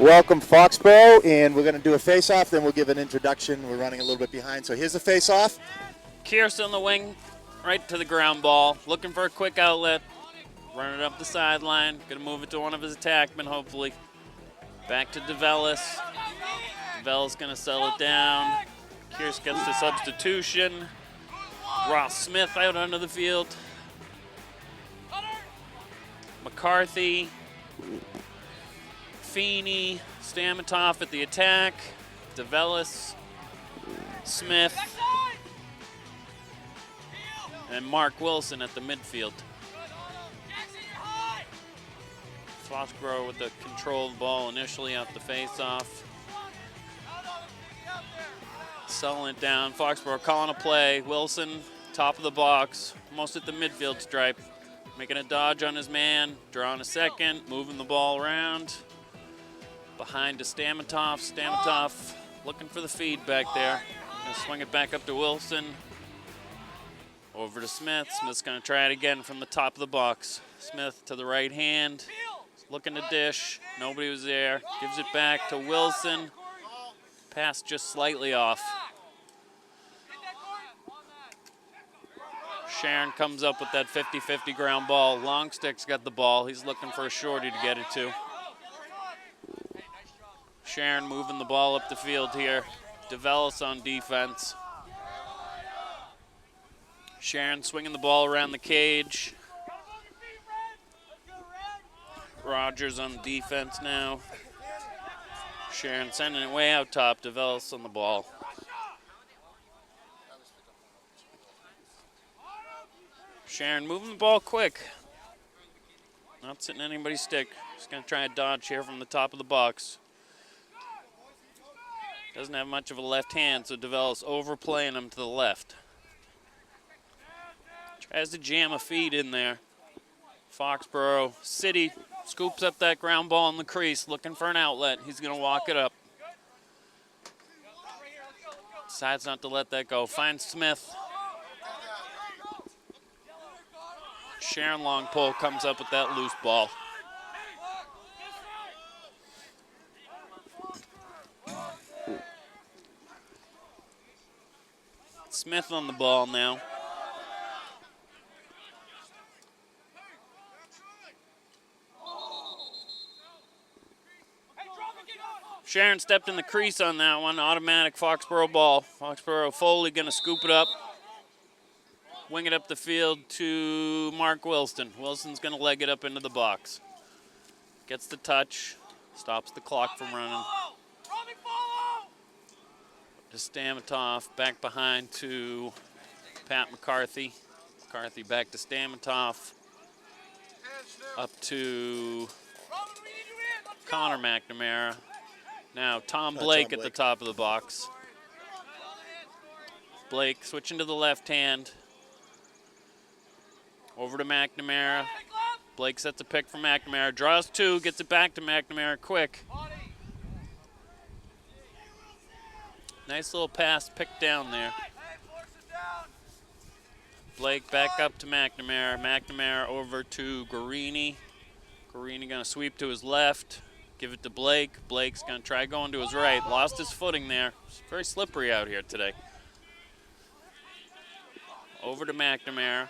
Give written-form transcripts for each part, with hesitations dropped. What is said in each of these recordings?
Welcome Foxborough, and we're going to do a face-off, then we'll give an introduction. We're running a little bit behind, so here's the face-off. Kierst on the wing, right to the ground ball, looking for a quick outlet, running it up the sideline, going to move it to one of his attackmen, hopefully. Back to DeVellis. DeVellis going to settle it down. Kierst gets the substitution. Ross Smith out onto the field. McCarthy. Feeney, Stamatoff at the attack, DeVellis, Smith, and Mark Wilson at the midfield. Foxborough with the controlled ball initially off the face-off. Selling it down, Foxborough calling a play. Wilson, top of the box, almost at the midfield stripe. Making a dodge on his man, drawing a second, moving the ball around. Behind to Stamatoff. Stamatoff looking for the feed back there. Gonna swing it back up to Wilson. Over to Smith. Smith's gonna try it again from the top of the box. Smith to the right hand. Looking to dish. Nobody was there. Gives it back to Wilson. Pass just slightly off. Sharon comes up with that 50-50 ground ball. Longstick's got the ball. He's looking for a shorty to get it to. Sharon moving the ball up the field here. DeVellis on defense. Sharon swinging the ball around the cage. Rogers on defense now. Sharon sending it way out top. DeVellis on the ball. Sharon moving the ball quick. Not sitting anybody's stick. Just going to try a dodge here from the top of the box. Doesn't have much of a left hand, so DeVellis overplaying him to the left. Tries to jam a feed in there. Foxborough City scoops up that ground ball in the crease, looking for an outlet. He's going to walk it up. Decides not to let that go. Finds Smith. Sharon long pole comes up with that loose ball. Smith on the ball now. Sharon stepped in the crease on that one. Automatic Foxborough ball. Foxborough Foley going to scoop it up. Wing it up the field to Mark Wilson. Wilson's going to leg it up into the box. Gets the touch. Stops the clock from running. To Stamatoff, back behind to Pat McCarthy. McCarthy back to Stamatoff. Up to Connor McNamara. Now Tom Blake at the top of the box. Blake switching to the left hand. Over to McNamara. Blake sets a pick for McNamara. Draws two, gets it back to McNamara quick. Nice little pass picked down there. Blake back up to McNamara. McNamara over to Guarini. Guarini going to sweep to his left. Give it to Blake. Blake's going to try going to his right. Lost his footing there. It's very slippery out here today. Over to McNamara.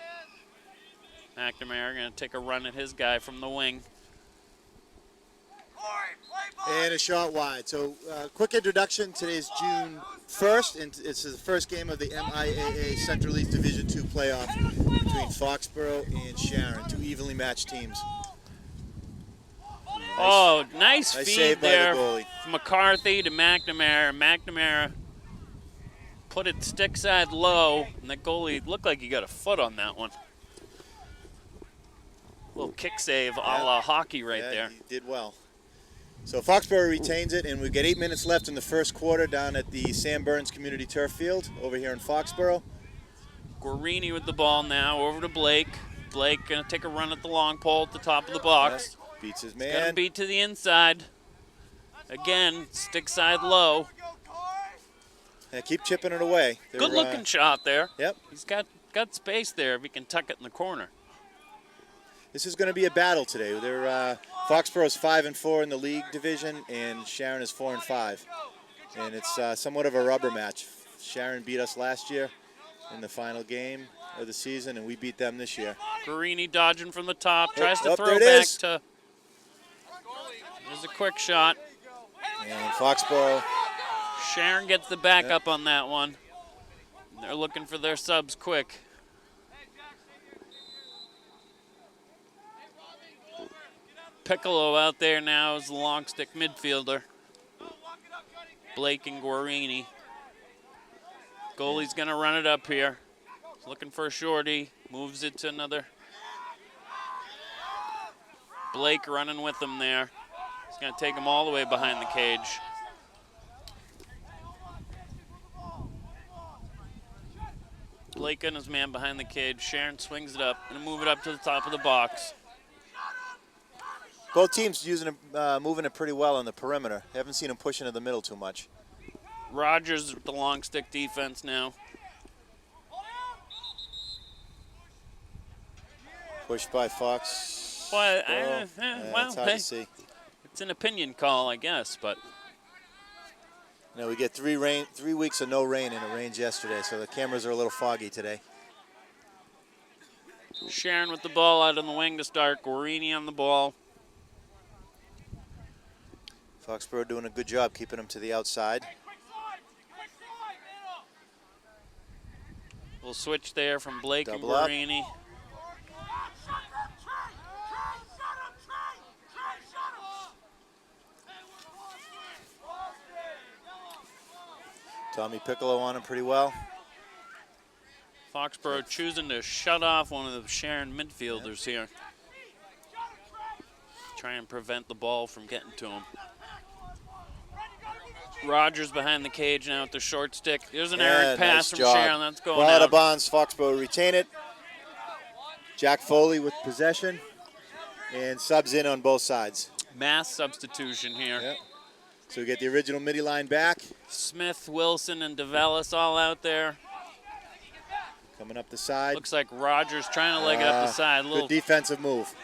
McNamara going to take a run at his guy from the wing. And a shot wide. So quick introduction. Today's June 1st, and it's the first game of the MIAA Central East Division II playoff between Foxborough and Sharon, two evenly matched teams. Oh, nice feed save there by the goalie. from McCarthy to McNamara. McNamara put it stick side low, and the goalie looked like he got a foot on that one. Little kick save a la hockey right there. He did well. So Foxborough retains it, and we've got 8 minutes left in the first quarter down at the Sam Burns Community Turf Field over here in Foxborough. Guarini with the ball now, over to Blake. Blake going to take a run at the long pole at the top of the box. Beats his Going man. to beat to the inside. Again, stick side low. Yeah, keep chipping it away. Good looking shot there. Yep. He's got space there if he can tuck it in the corner. this is going to be a battle today. They're Foxborough's 5-4 in the league division, and Sharon is 4-5, and it's somewhat of a rubber match. Sharon beat us last year in the final game of the season, and we beat them this year. Guarini dodging from the top, tries to throw there it back is. to. There's a quick shot. And Foxborough. Sharon gets the backup on that one. They're looking for their subs quick. Piccolo out there now is the long stick midfielder. Blake and Guarini. Goalie's gonna run it up here. He's looking for a shorty, moves it to another. Blake running with him there. He's gonna take him all the way behind the cage. Blake and his man behind the cage. Sharon swings it up, gonna move it up to the top of the box. Both teams moving it pretty well on the perimeter. Haven't seen them push into the middle too much. Rogers with the long stick defense now. Pushed by Fox. Well, it's hard to see. It's an opinion call, I guess, but No, we get 3 weeks of no rain, and it rained yesterday, so the cameras are a little foggy today. Sharon with the ball out on the wing to start. Guarini on the ball. Foxborough doing a good job keeping them to the outside. We'll switch there from Blake Double and up. Guarini. Tommy Piccolo on him pretty well. Foxborough choosing to shut off one of the Sharon midfielders here. Try and prevent the ball from getting to him. Rogers behind the cage now with the short stick. There's an errant pass from Sharon. That's going Ball out of out. bounds. Foxborough retain it. Jack Foley with possession. And subs in on both sides. Mass substitution here. Yep. So we get the original midi line back. Smith, Wilson, and DeVellis all out there. Coming up the side. Looks like Rogers trying to leg it up the side. Good defensive move.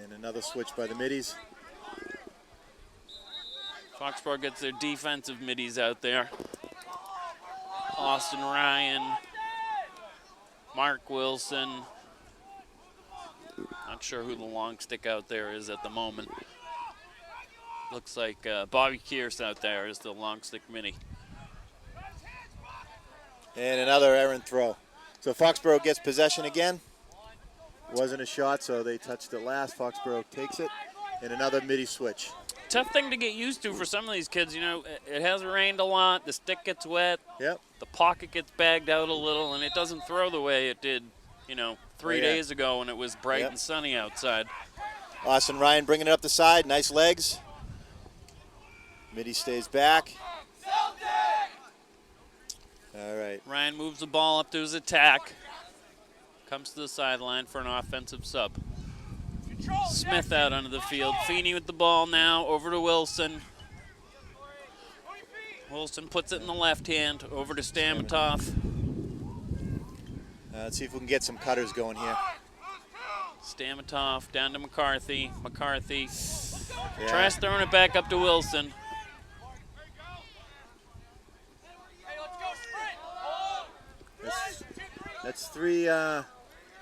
And another switch by the middies. Foxborough gets their defensive middies out there. Austin Ryan, Mark Wilson. Not sure who the long stick out there is at the moment. Looks like Bobby Kearse out there is the long stick mini. And another errant throw. So Foxborough gets possession again. Wasn't a shot, so they touched it last. Foxborough takes it. And another midi switch. Tough thing to get used to for some of these kids. You know, it has rained a lot. The stick gets wet. Yep. The pocket gets bagged out a little, and it doesn't throw the way it did, you know, 3 days ago when it was bright and sunny outside. Austin Ryan bringing it up the side. Nice legs. Midi stays back. All right. Ryan moves the ball up to his attack. Comes to the sideline for an offensive sub. Smith out onto the field. Feeney with the ball now, over to Wilson. Wilson puts it in the left hand, over to Stamatov. Let's see if we can get some cutters going here. Stamatov down to McCarthy. McCarthy tries throwing it back up to Wilson. That's 3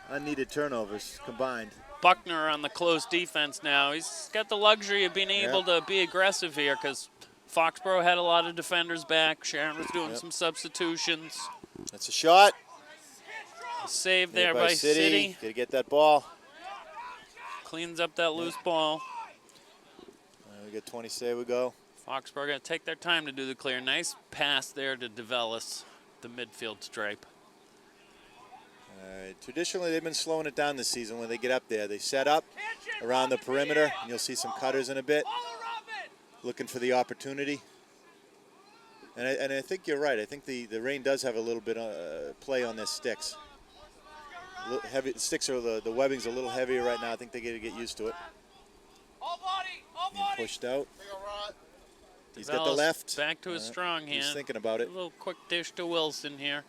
unneeded turnovers combined. Buckner on the close defense now. He's got the luxury of being able to be aggressive here because Foxborough had a lot of defenders back. Sharon was doing some substitutions. That's a shot. Save there by City. Got to get that ball. Cleans up that loose ball. We get 20, say we go. Foxborough going to take their time to do the clear. Nice pass there to DeVellis, the midfield stripe. All right. Traditionally, they've been slowing it down this season when they get up there. They set up around the perimeter, and you'll see some cutters in a bit, looking for the opportunity. And I think you're right. I think the rain does have a little bit of play on their sticks. Heavy sticks are the webbing's a little heavier right now. I think they got to get used to it. Being pushed out. He's got the left. Back to his strong hand. He's thinking about it. A little quick dish to Wilson here.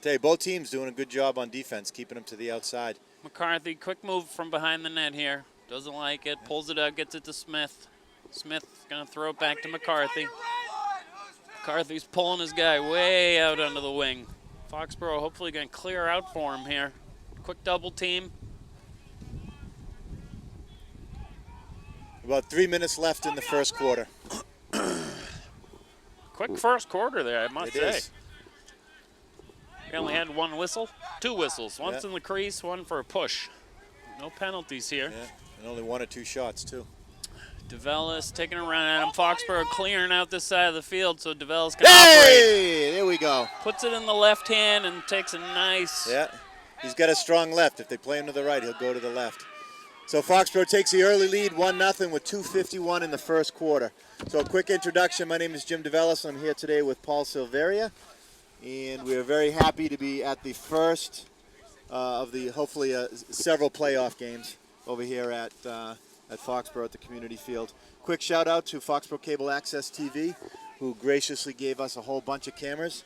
Tell you, both teams doing a good job on defense, keeping them to the outside. McCarthy, quick move from behind the net here. Doesn't like it, pulls it out, gets it to Smith. Smith's gonna throw it back to McCarthy. McCarthy's pulling his guy way out under the wing. Foxborough hopefully gonna clear out for him here. Quick double team. About 3 minutes left in the first quarter. Quick first quarter there, I must say. Is. We only had one whistle, two whistles. Once in the crease, one for a push. No penalties here. Yeah, and only 1 or 2 shots, too. DeVellis taking a run at him. Foxborough clearing out this side of the field so DeVellis can operate. Hey, there we go. Puts it in the left hand and takes a nice... Yeah, he's got a strong left. If they play him to the right, he'll go to the left. So Foxborough takes the early lead, 1-0 with 2:51 in the first quarter. So a quick introduction. My name is Jim DeVellis. I'm here today with Paul Silveria. And we are very happy to be at the first of the hopefully several playoff games over here at Foxborough at the community field. Quick shout out to Foxborough Cable Access TV, who graciously gave us a whole bunch of cameras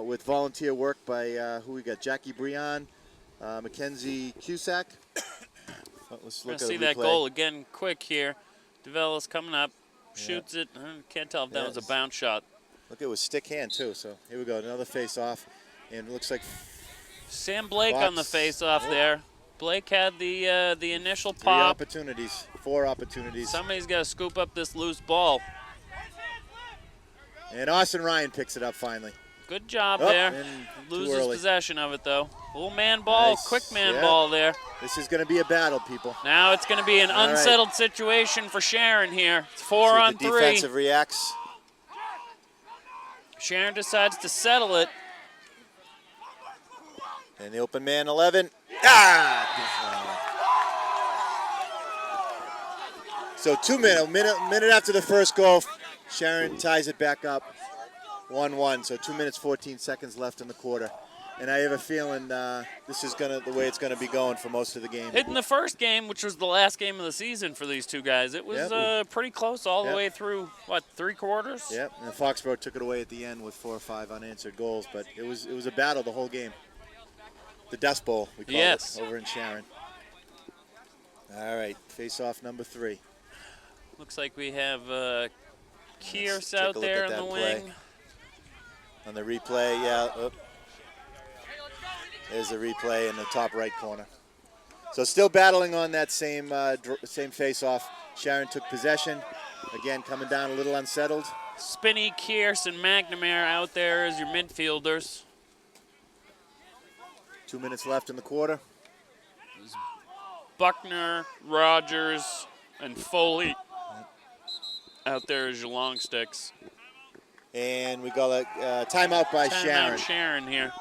with volunteer work by who we got, Jackie Breon, Mackenzie Cusack. Let's look at see the that replay. goal again quick here. DeVellis coming up, shoots it. I can't tell if that was a bounce shot. Look, it was stick hand too. So here we go, another face off, and it looks like Sam Blake Fox. on the face off there. Blake had the initial 3 pop. opportunities, 4 opportunities. Somebody's got to scoop up this loose ball. And Austin Ryan picks it up finally. Good job Oh, there. and too Loses early. possession of it though. Little man ball, Nice. quick man Yeah. ball there. This is going to be a battle, people. Now it's going to be an All right. unsettled situation for Sharon here. It's 4 See if on the 3. defensive reacts. Sharon decides to settle it. And the open man 11. Ah! So 2 minutes, minute after the first goal, Sharon ties it back up, 1-1. So 2 minutes 14 seconds left in the quarter, and I have a feeling this is the way it's gonna be going for most of the game. In the first game, which was the last game of the season for these two guys, it was pretty close all the way through. What, 3 quarters? Yep, and Foxborough took it away at the end with 4 or 5 unanswered goals, but it was a battle the whole game. The Dust Bowl, we call it, over in Sharon. All right, face-off number 3. Looks like we have Kearse take a out look there at in the that wing. play. On the replay, there's the replay in the top right corner. So still battling on that same face-off. Sharon took possession. Again, coming down a little unsettled. Spinney, Kearse, and McNamara out there as your midfielders. 2 minutes left in the quarter. Buckner, Rogers, and Foley out there as your long sticks. And we got a timeout by Sharon. Sharon here.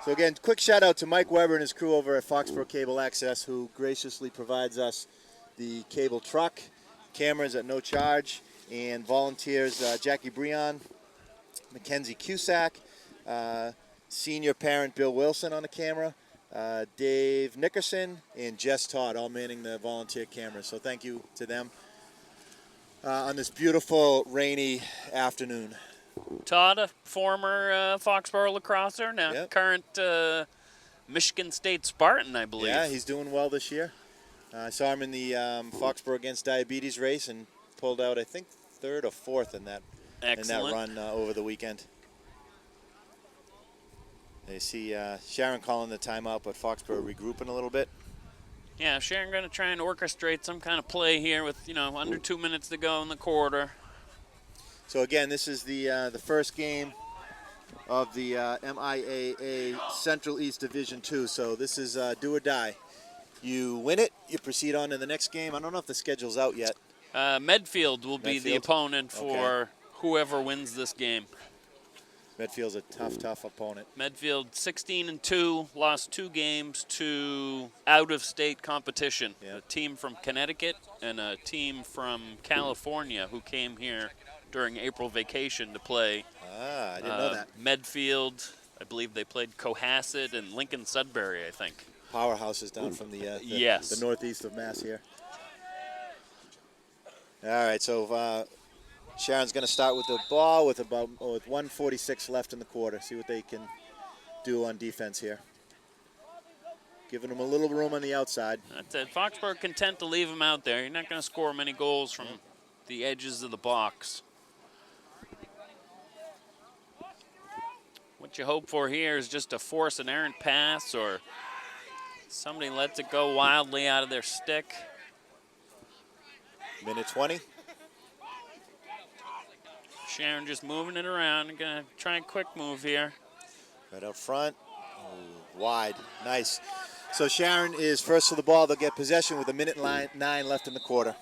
So again, quick shout out to Mike Weber and his crew over at Foxborough Cable Access, who graciously provides us the cable truck, cameras at no charge, and volunteers Jackie Breon, Mackenzie Cusack, senior parent Bill Wilson on the camera, Dave Nickerson, and Jess Todd, all manning the volunteer cameras. So thank you to them on this beautiful rainy afternoon. Todd, a former Foxborough lacrosser, now Yep. current Michigan State Spartan, I believe. Yeah, he's doing well this year. I saw him in the Foxborough Against Diabetes race and pulled out, I think, 3rd or 4th in that run over the weekend. They see Sharon calling the timeout, but Foxborough regrouping a little bit. Yeah, Sharon going to try and orchestrate some kind of play here with, under 2 minutes to go in the quarter. So again, this is the first game of the MIAA Central East Division 2. So this is do or die. You win it, you proceed on to the next game. I don't know if the schedule's out yet. Medfield will be the Medfield? opponent for whoever wins this game. Medfield's a tough opponent. Medfield 16-2, lost 2 games to out-of-state competition. Yeah. A team from Connecticut and a team from California who came here during April vacation to play. Ah, I didn't know that. Medfield, I believe they played Cohasset and Lincoln Sudbury, I think. Powerhouses down from the northeast of Mass here. All right, so Sharon's going to start with the ball with 1:46 left in the quarter. See what they can do on defense here. Giving them a little room on the outside. That's it. Foxborough content to leave him out there. You're not going to score many goals from the edges of the box. What you hope for here is just to force an errant pass or somebody lets it go wildly out of their stick. Minute 20. Sharon just moving it around. Going to try a quick move here. Right out front. Ooh, wide. Nice. So Sharon is first to the ball. They'll get possession with a minute 9 left in the quarter.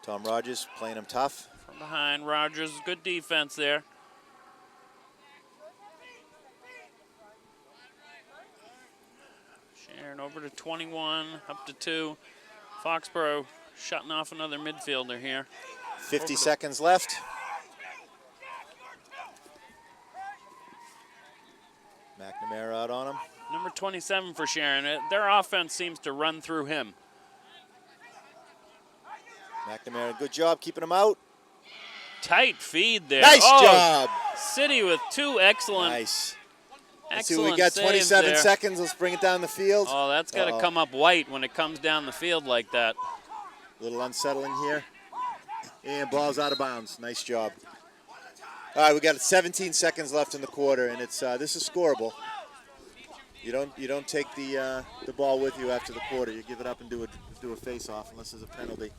Tom Rogers playing him tough. From behind, Rogers, good defense there. Sharon over to 21, up to 2. Foxborough shutting off another midfielder here. 50 seconds left. McNamara out on him. Number 27 for Sharon. Their offense seems to run through him. McNamara, good job keeping him out. Tight feed there. Nice job. City with 2 excellent. Nice. Let's Excellent see, we got saves 27 there. seconds. Let's bring it down the field. Oh, that's got to come up white when it comes down the field like that. A little unsettling here. And ball's out of bounds. Nice job. All right, we got 17 seconds left in the quarter, and it's this is scoreable. You don't take the ball with you after the quarter. You give it up and do a face-off unless there's a penalty.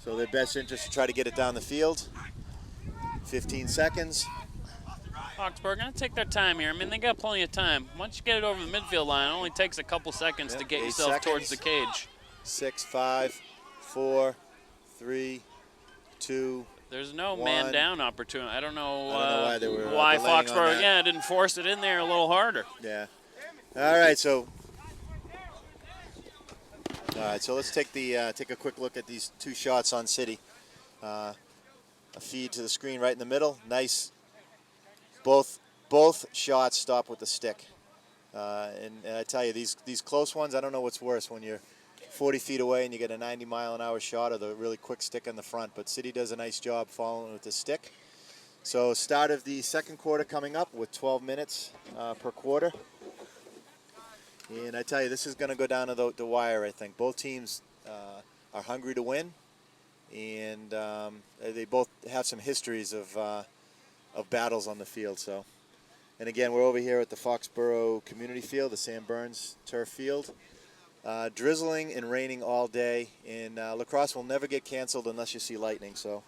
So their best interest to try to get it down the field. 15 seconds. Foxborough going to take their time here. I mean, they got plenty of time. Once you get it over the midfield line, it only takes a couple seconds to get 8 yourself seconds. towards the cage. 6, 5, 4, 3, 2. There's no 1. man down opportunity. I don't know why they were why delaying on Foxborough that. didn't force it in there a little harder. Yeah. All right, so let's take a quick look at these 2 shots on City. A feed to the screen right in the middle. Nice. Both shots stop with the stick. And I tell you, these close ones, I don't know what's worse, when you're 40 feet away and you get a 90-mile-an-hour shot or the really quick stick on the front. But City does a nice job following with the stick. So start of the second quarter coming up with 12 minutes per quarter. And I tell you, this is going to go down to the wire, I think. Both teams are hungry to win. And they both have some histories of battles on the field. So, and again, we're over here at the Foxborough Community Field, the Sam Burns Turf Field. Drizzling and raining all day, and Lacrosse will never get canceled unless you see lightning. So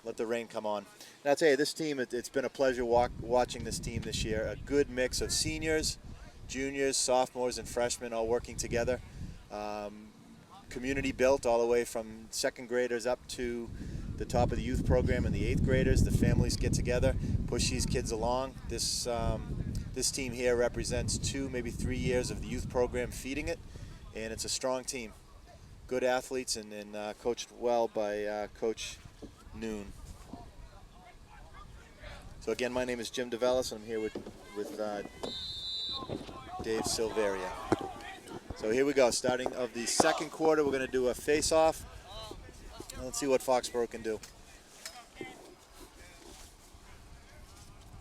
let the rain come on. And I'll tell you, this team, it's been a pleasure watching this team this year. A good mix of seniors, juniors, sophomores, and freshmen all working together. Community built all the way from second graders up to the top of the youth program and the 8th graders. The families get together, push these kids along. This team here represents 2, maybe 3 years of the youth program feeding it, and it's a strong team. Good athletes and coached well by Coach Noon. So again, my name is Jim DeVellis, and I'm here with Dave Silveria. So here we go, starting of the second quarter, we're going to do a face-off. Let's see what Foxborough can do.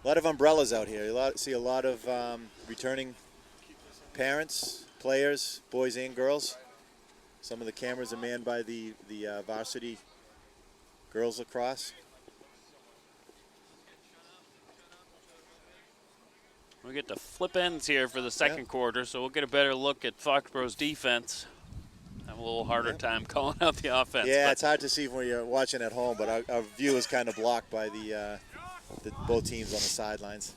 A lot of umbrellas out here. You see a lot of returning parents, players, boys and girls. Some of the cameras are manned by the Varsity girls lacrosse. We get to flip ends here for the second quarter, so we'll get a better look at Foxborough's defense. Have a little harder time calling out the offense. Yeah, it's hard to see when you're watching at home, but our view is kind of blocked by the both teams on the sidelines.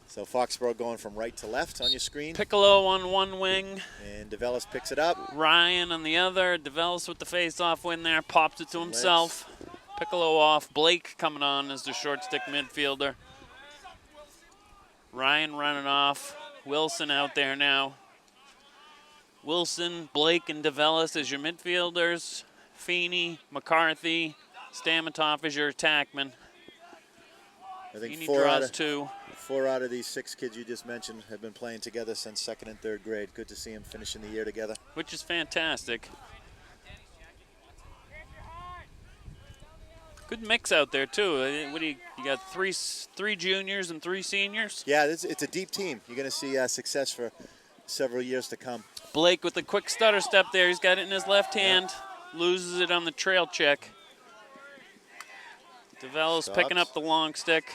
So Foxborough going from right to left on your screen. Piccolo on one wing. And DeVellis picks it up. Ryan on the other. DeVellis with the face-off win there. Pops it to himself. Piccolo off. Blake coming on as the short stick midfielder. Ryan running off. Wilson out there now. Wilson, Blake, and DeVellis as your midfielders. Feeney, McCarthy, Stamatoff as your attackman. I think Feeney 4 draws 2. 4 out of these 6 kids you just mentioned have been playing together since 2nd and 3rd grade. Good to see them finishing the year together. Which is fantastic. Good mix out there too. What do you got? Three juniors and 3 seniors. Yeah, it's a deep team. You're going to see success for several years to come. Blake with the quick stutter step there. He's got it in his left hand. Loses it on the trail check. DeVella's picking up the long stick.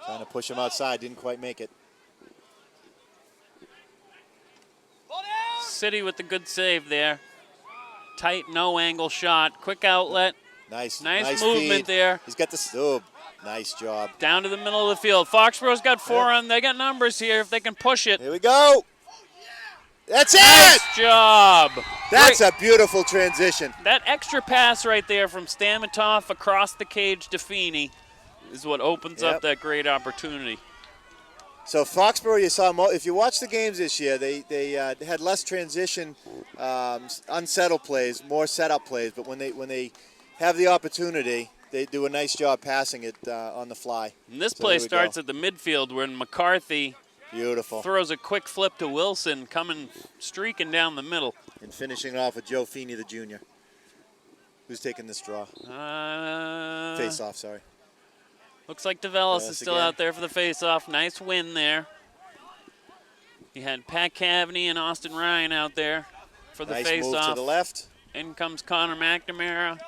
Trying to push him outside, didn't quite make it. City with the good save there. Tight, no angle shot. Quick outlet. Nice movement feed. there. He's got the nice job. Down to the middle of the field. Foxborough's got 4 on. They got numbers here if they can push it. Here we go. That's it. Nice job. That's a beautiful transition. That extra pass right there from Stamitov across the cage to Feeney is what opens up that great opportunity. So Foxborough, you saw if you watch the games this year, they had less transition, unsettled plays, more setup plays. But when they have the opportunity, they do a nice job passing it on the fly. And this play starts at the midfield when McCarthy throws a quick flip to Wilson, streaking down the middle. And finishing it off with Joe Feeney, the junior. Who's taking this draw? Face off, sorry. Looks like DeVellis is still out there for the face-off. Nice win there. You had Pat Cavaney and Austin Ryan out there for the face-off. Nice move to the left. In comes Connor McNamara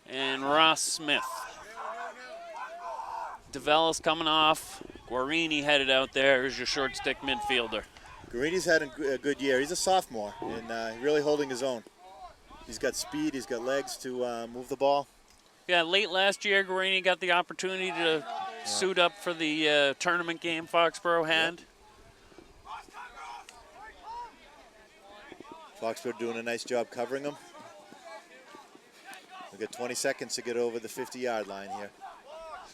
and Ross Smith. DeVellis coming off. Guarini headed out there as your short stick midfielder. Guarini's had a good year. He's a sophomore and really holding his own. He's got speed. He's got legs to move the ball. Yeah, late last year, Guarini got the opportunity to suit up for the tournament game Foxborough had. Foxborough doing a nice job covering him. We've got 20 seconds to get over the 50-yard line here.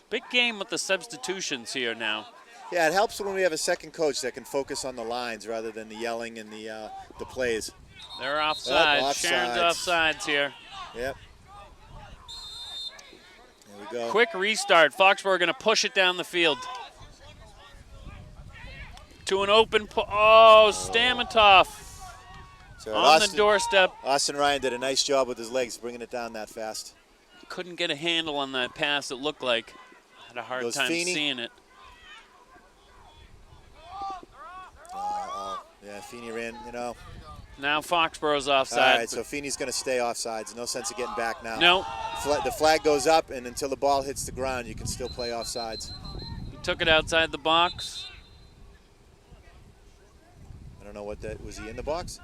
Big game with the substitutions here now. Yeah, it helps when we have a second coach that can focus on the lines rather than the yelling and the plays. They're offside. Offsides. Sharon's offsides here. Yep. There we go. Quick restart. Foxborough going to push it down the field. To an open, Stamitov on the doorstep. Austin Ryan did a nice job with his legs bringing it down that fast. Couldn't get a handle on that pass, it looked like. Had a hard time seeing it. Yeah, Feeney ran, Now Foxborough's offside. All right, so Feeney's going to stay offsides. No sense of getting back now. No. The flag goes up, and until the ball hits the ground, you can still play offsides. He took it outside the box. I don't know what that was. He in the box?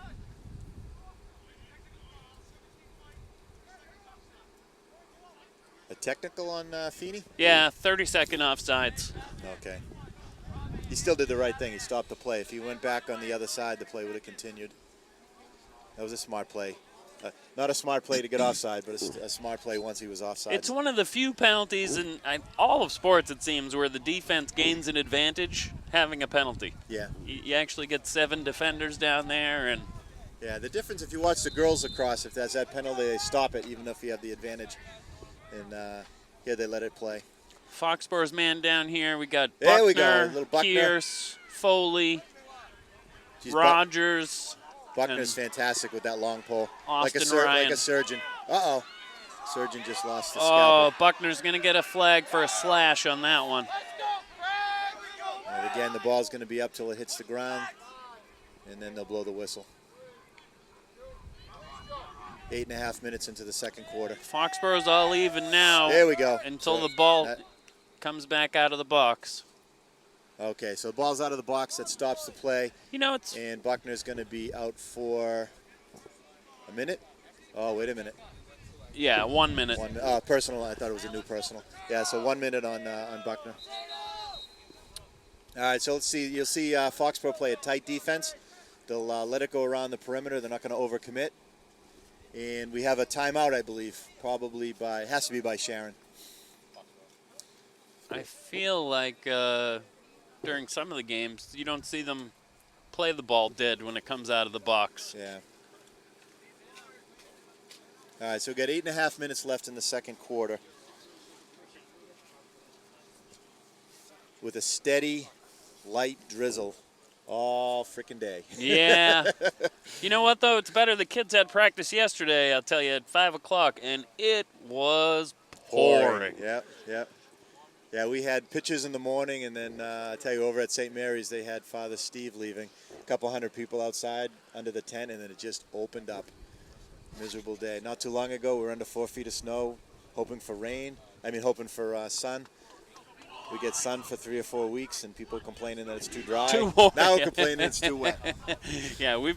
A technical on Feeney? Yeah, 30-second offsides. Okay. He still did the right thing. He stopped the play. If he went back on the other side, the play would have continued. That was a smart play. Not a smart play to get offside, but a smart play once he was offside. It's one of the few penalties in all of sports, it seems, where the defense gains an advantage having a penalty. Yeah. You actually get 7 defenders down there. And yeah, the difference if you watch the girls lacrosse, if that's that penalty, they stop it even if you have the advantage. And here they let it play. Foxborough's man down here. We got there Buckner, we go. Buckner. Pierce, Foley, Rogers. Buckner's fantastic with that long pole. Austin like a surgeon. Uh-oh. Surgeon just lost the scalpel. Buckner's going to get a flag for a slash on that one. And again, the ball's going to be up till it hits the ground, and then they'll blow the whistle. 8.5 minutes into the second quarter. Foxborough's all even now. There we go. Until the ball comes back out of the box. Okay, so the ball's out of the box. That stops the play. And Buckner's going to be out for a minute. Oh, wait a minute. Yeah, 1 minute. Personal. I thought it was a new personal. Yeah, so 1 minute on Buckner. All right, so let's see. You'll see Foxborough play a tight defense. They'll let it go around the perimeter. They're not going to overcommit. And we have a timeout, I believe, has to be by Sharon. I feel like during some of the games, you don't see them play the ball dead when it comes out of the box. Yeah. All right, so we've got 8.5 minutes left in the second quarter. With a steady, light drizzle all freaking day. Yeah. You know what, though? It's better. The kids had practice yesterday, I'll tell you, at 5 o'clock, and it was pouring. Yep, yep. Yeah, we had pitches in the morning, and then I tell you, over at St. Mary's, they had Father Steve leaving. A couple hundred people outside under the tent, and then it just opened up. Miserable day. Not too long ago, we were under 4 feet of snow, hoping for rain. Hoping for sun. We get sun for 3 or 4 weeks, and people complaining that it's too dry. Now we're complaining it's too wet. Yeah, we've,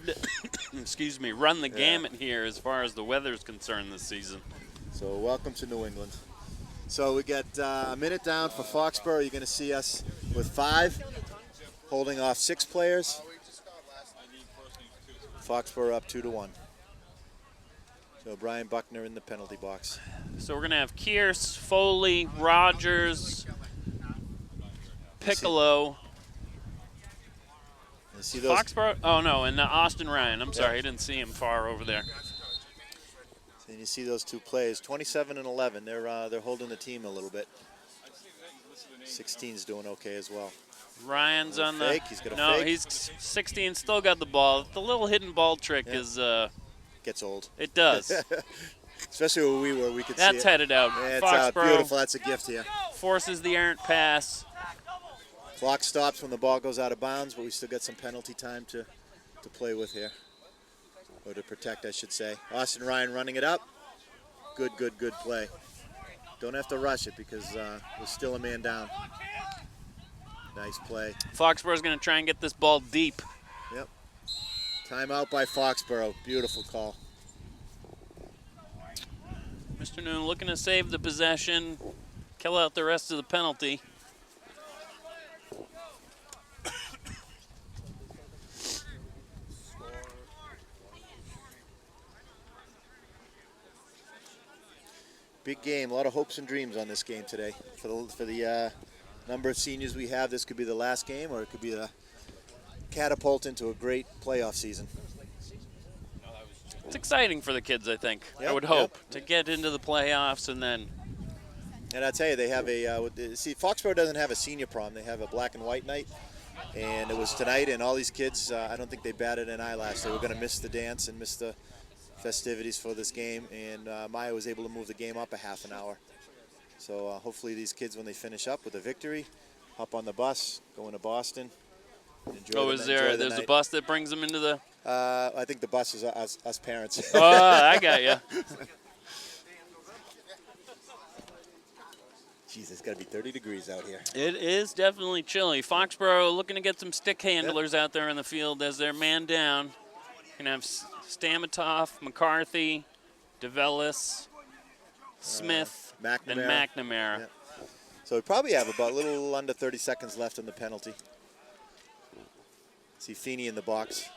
excuse me, run the gamut here as far as the weather's concerned this season. So welcome to New England. So we got a minute down for Foxborough. You're going to see us with 5, holding off 6 players. Foxborough up 2-1. So Brian Buckner in the penalty box. So we're going to have Kearse, Foley, Rogers, Piccolo. See those? Foxborough? Oh, no, and Austin Ryan. I'm sorry, I didn't see him far over there. And you see those 2 plays, 27 and 11. They're holding the team a little bit. 16's doing okay as well. Ryan's on fake. the. He's got a no, fake. he's 16. Still got the ball. The little hidden ball trick is. Gets old. It does. Especially where we were, we could see it. That's headed out. Yeah, it's Foxborough beautiful. That's a gift here. forces the errant pass. Clock stops when the ball goes out of bounds, but we still got some penalty time to play with here. Or to protect, I should say. Austin Ryan running it up. Good play. Don't have to rush it because we're still a man down. Nice play. Foxborough's going to try and get this ball deep. Yep. Timeout by Foxborough. Beautiful call. Mr. Noon looking to save the possession, kill out the rest of the penalty. Big game, a lot of hopes and dreams on this game today. For the number of seniors we have, this could be the last game, or it could be a catapult into a great playoff season. It's exciting for the kids, I think. Yep, I would hope to get into the playoffs and then. And I tell you, they have Foxborough doesn't have a senior prom. They have a black and white night, and it was tonight. And all these kids, I don't think they batted an eyelash. They were going to miss the dance and miss the festivities for this game, and Maya was able to move the game up a half an hour. So hopefully these kids, when they finish up with a victory, hop on the bus, go into Boston, and enjoy there's a bus that brings them into the... I think the bus is us parents. Oh, I got you. Jeez, it's got to be 30 degrees out here. It is definitely chilly. Foxborough looking to get some stick handlers out there in the field as they're man down. Going to have Stamatoff, McCarthy, DeVellis, Smith, and McNamara. Yeah. So we probably have about a little under 30 seconds left on the penalty. See Feeney in the box.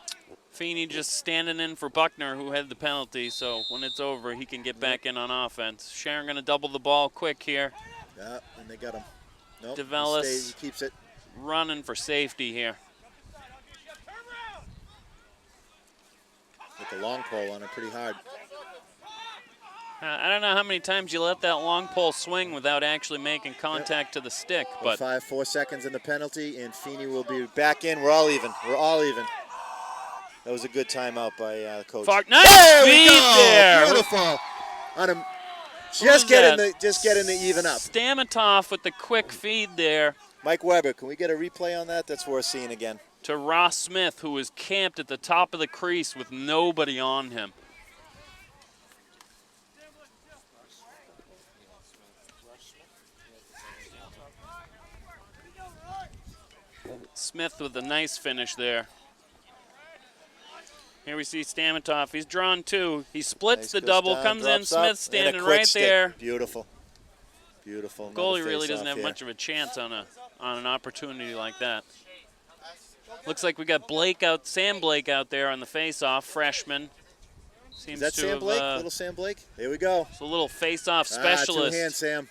Feeney just standing in for Buckner, who had the penalty, so when it's over, he can get back in on offense. Sharon going to double the ball quick here. Yeah, and they got him. Nope, DeVellis he keeps it. Running for safety here. With the long pole on it pretty hard. I don't know how many times you let that long pole swing without actually making contact to the stick. But 4 seconds in the penalty, and Feeney will be back in. We're all even. We're all even. That was a good timeout by Coach. Nice feed there. Beautiful. On him. Just getting the even up. Stamatoff with the quick feed there. Mike Weber, can we get a replay on that? That's worth seeing again. To Ross Smith, who was camped at the top of the crease with nobody on him. Smith with a nice finish there. Here we see Stamatoff. He's drawn 2. He splits the double, comes in. Smith standing right there. Beautiful. Beautiful. Goalie really doesn't have much of a chance on an opportunity like that. Looks like we got Sam Blake out there on the face-off, freshman. Is that Sam Blake? Little Sam Blake? There we go. It's a little face-off specialist. 2 hands, Sam.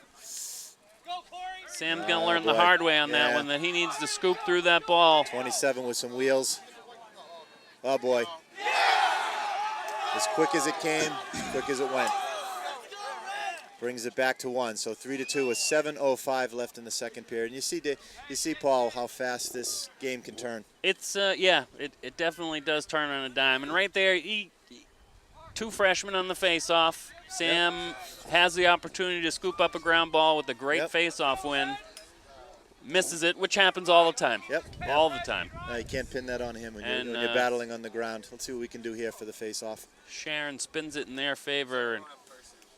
Sam's going to learn the hard way on that one, that he needs to scoop through that ball. 27 with some wheels. Oh, boy. As quick as it came, quick as it went. brings it back to 1. So 3-2 with 7:05 left in the second period. And you see, Paul, how fast this game can turn. It's yeah, it definitely does turn on a dime. And right there, two freshmen on the face-off. Sam has the opportunity to scoop up a ground ball with a great face-off win. Misses it, which happens all the time. All the time. You can't pin that on him when you're battling on the ground. Let's see what we can do here for the face-off. Sharon spins it in their favor.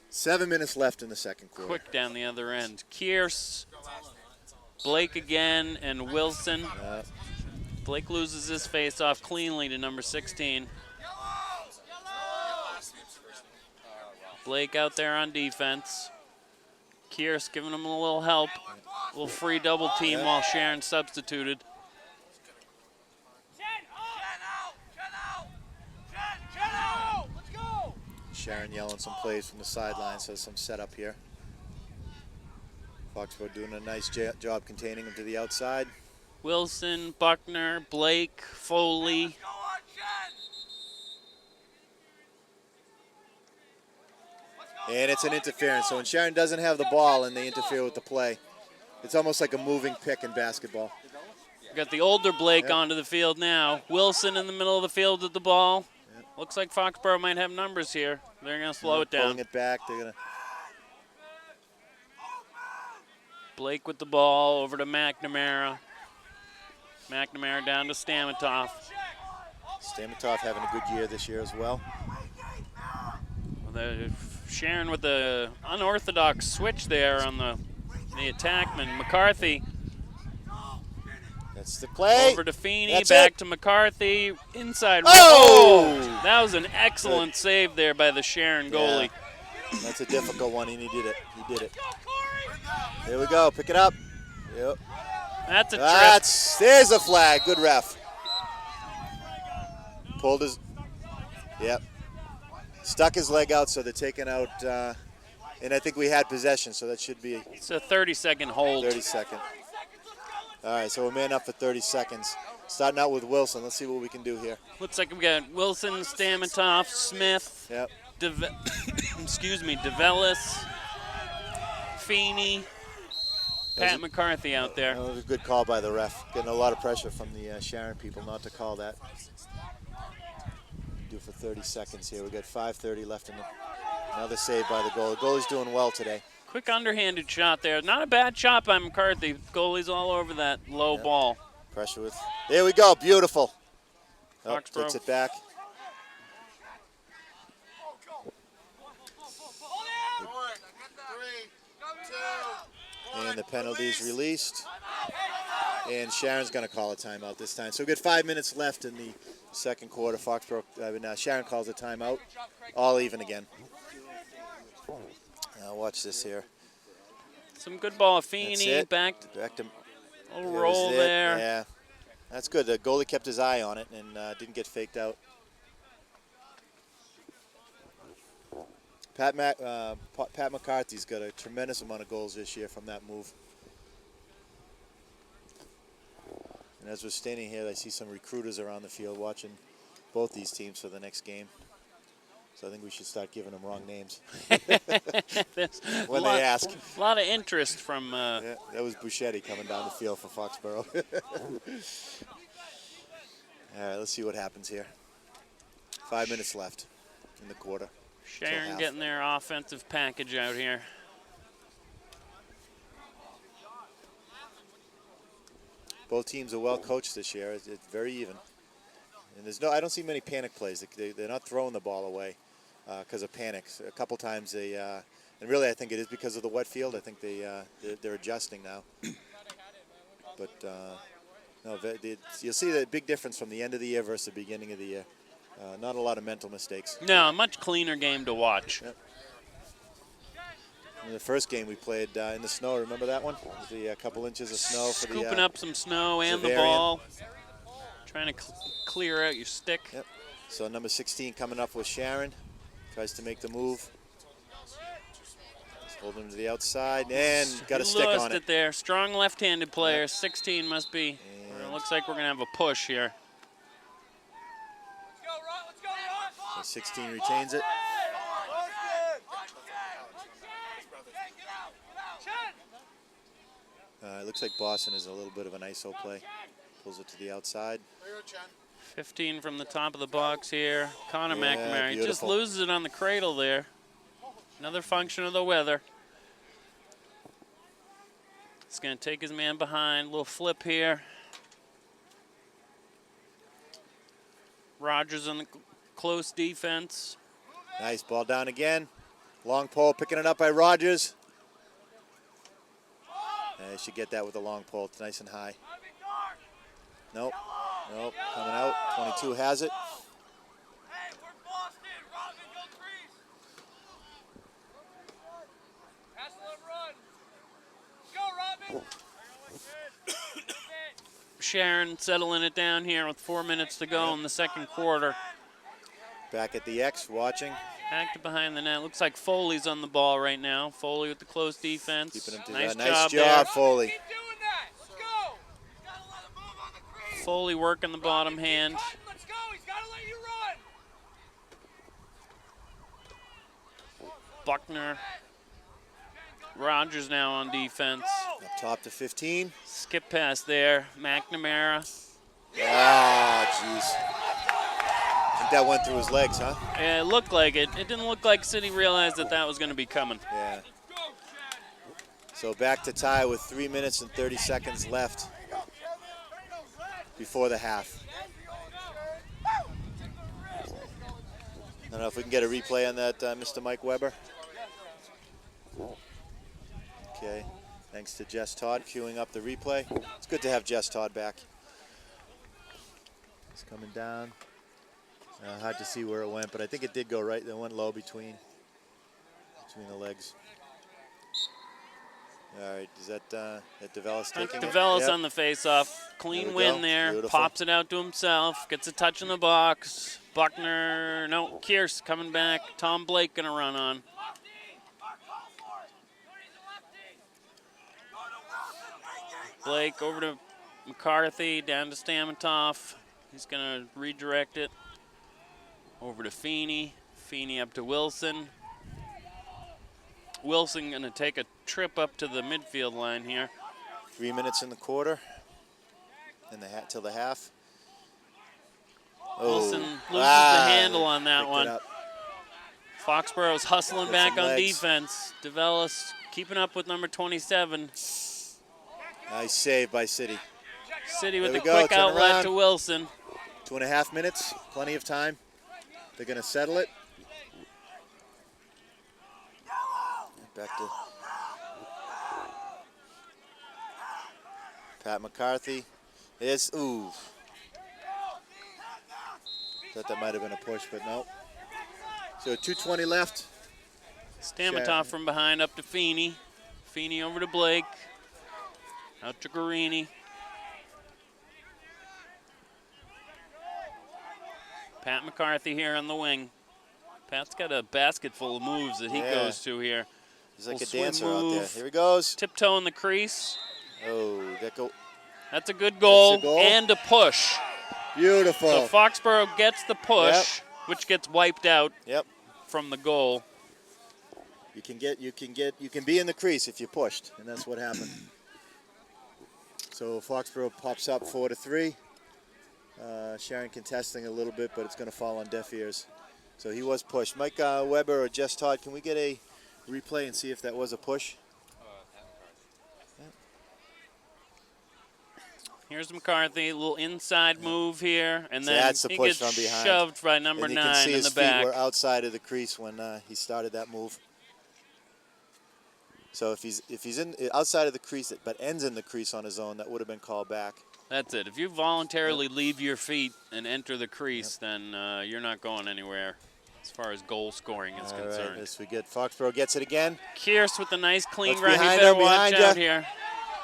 7 minutes left in the second quarter. Quick down the other end. Kearse, Blake again, and Wilson. Blake loses his face-off cleanly to number 16. Blake out there on defense. Kearse giving him a little help. A little free double team while Sharon substituted. Sharon yelling some plays from the sidelines, so some setup here. Foxborough doing a nice job containing him to the outside. Wilson, Buckner, Blake, Foley. And it's an interference. So when Sharon doesn't have the ball and they interfere with the play, it's almost like a moving pick in basketball. We got the older Blake onto the field now. Wilson in the middle of the field with the ball. Looks like Foxborough might have numbers here. They're going to slow it down. Pulling it back. They're going to. Blake with the ball over to McNamara. McNamara down to Stamatov. Stamatov having a good year this year as well. Sharon with the unorthodox switch there on the attackman. McCarthy. That's the play. Over to Feeney, back to McCarthy, inside. Oh! That was an excellent save there by the Sharon goalie. Yeah. That's a difficult one, and he did it. He did it. Here we go. Pick it up. Yep. That's a trip. There's a flag. Good ref. Pulled his. Yep. Stuck his leg out, so they're taking out. And I think we had possession, so that should be. It's a 30-second hold. 30-second. All right, so we're man up for 30 seconds. Starting out with Wilson. Let's see what we can do here. Looks like we got Wilson, Stamatov, Smith. Yep. Excuse me, DeVellis, Feeney, Pat McCarthy out there. That was a good call by the ref. Getting a lot of pressure from the Sharon people not to call that. Do for 30 seconds here. We got 5:30 left in another save by the goalie. The goalie's doing well today. Quick underhanded shot there. Not a bad shot by McCarthy. Goalie's all over that low ball. Pressure with. There we go. Beautiful. Takes it back. And the penalty's released. And Sharon's going to call a timeout this time. So we've got 5 minutes left in the second quarter. Sharon calls a timeout. All even again. Now watch this here. Some good ball. Feeney back to roll there. Yeah, that's good. The goalie kept his eye on it and didn't get faked out. Pat McCarthy's got a tremendous amount of goals this year from that move. And as we're standing here, I see some recruiters around the field watching both these teams for the next game. So I think we should start giving them wrong names when they ask. A lot of interest from. Yeah, that was Buschetti coming down the field for Foxborough. All right, let's see what happens here. 5 minutes left in the quarter. Sharon getting their offensive package out here. Both teams are well coached this year. It's very even. And I don't see many panic plays. They're not throwing the ball away because of panics. A couple times they, and really I think it is because of the wet field. I think they're adjusting now. But no, you'll see the big difference from the end of the year versus the beginning of the year. Not a lot of mental mistakes. No, a much cleaner game to watch. Yep. In the first game we played in the snow, remember that one? The couple inches of snow for Scooping up some snow and the ball. Trying to clear out your stick. Yep. So number 16 coming up with Sharon. Tries to make the move. Just hold him to the outside and got a stick on it. Lost it there. Strong left-handed player. 16 must be. It looks like we're going to have a push here. So 16 retains it. It looks like Boston is a little bit of an ISO play. Pulls it to the outside. 15 from the top of the box here. Connor Yeah, McNamara, he just beautiful. loses it on the cradle there. Another function of the weather. He's going to take his man behind. Little flip here. Rogers on the close defense. Nice ball down again. Long pole picking it up by Rogers. They should get that with a long pole. It's nice and high. Nope. Nope. Coming out. 22 has it. Hey, we're Boston. Robin, go crease. Pass the left run. Go, Robin. Sharon settling it down here with 4 minutes to go in the second quarter. Back at the X, watching. Back to behind the net. Looks like Foley's on the ball right now. Foley with the close defense. Keeping him to Nice that. job Nice there. job, Foley. Keep doing that. Let's go. He's got to let him move on the crease. Foley working the bottom hand. Let's go. He's got to let you run. Buckner. Rogers now on defense. Up top to 15. Skip pass there. McNamara. Ah, jeez. I think that went through his legs, huh? Yeah, it looked like it. It didn't look like City realized that that was going to be coming. Yeah. So back to tie with 3 minutes and 30 seconds left before the half. I don't know if we can get a replay on that, Mr. Mike Weber. Okay, thanks to Jess Todd queuing up the replay. It's good to have Jess Todd back. It's coming down. Hard to see where it went, but I think it did go right. It went low between the legs. All right, is that DeVellis taking it? DeVellis Yep. on the face-off. Clean There we win go. there. Beautiful. Pops it out to himself. Gets a touch in the box. Buckner, no, Kearse coming back. Tom Blake gonna run on. Blake over to McCarthy, down to Stamentov. He's gonna redirect it. Over to Feeney. Feeney up to Wilson. Wilson gonna take a trip up to the midfield line here. 3 minutes in the quarter, in the till the half. Wilson loses the handle on that picked it one. up. Foxborough's hustling Got back some on legs. defense. DeVellis keeping up with number 27. Nice save by City. City with There the we go, quick turn outlet around. to Wilson. 2.5 minutes, plenty of time. They're going to settle it. Back to Pat McCarthy. There's, ooh. Thought that might have been a push, but no. So 2:20 left. Stamentov Sharon. from behind up to Feeney. Feeney over to Blake. Out to Guarini. Pat McCarthy here on the wing. Pat's got a basket full of moves that he Yeah. goes to here. He's like Little a swim dancer out there. move. Here he goes. Tiptoe in the crease. Oh, that go. That's a good goal, That's a goal. and a push. Beautiful. So Foxborough gets the push, which gets wiped out Yep. from the goal. You can be in the crease if you pushed, and that's what happened. So Foxborough pops up 4-3. Sharon contesting a little bit, but it's going to fall on deaf ears. So he was pushed. Mike Weber or Jess Todd, can we get a replay and see if that was a push? Here's McCarthy, a little inside move here, and So then that's the he push gets from behind. shoved by number And you can 9 see in his the feet back. were outside of the crease when he started that move. So if he's in outside of the crease but ends in the crease on his own, that would have been called back. That's it. If you voluntarily leave your feet and enter the crease, then you're not going anywhere as far as goal scoring is All right, concerned. as we get Foxborough gets it again. Kearse with a nice clean What's run. He behind better him, watch behind out ya? here.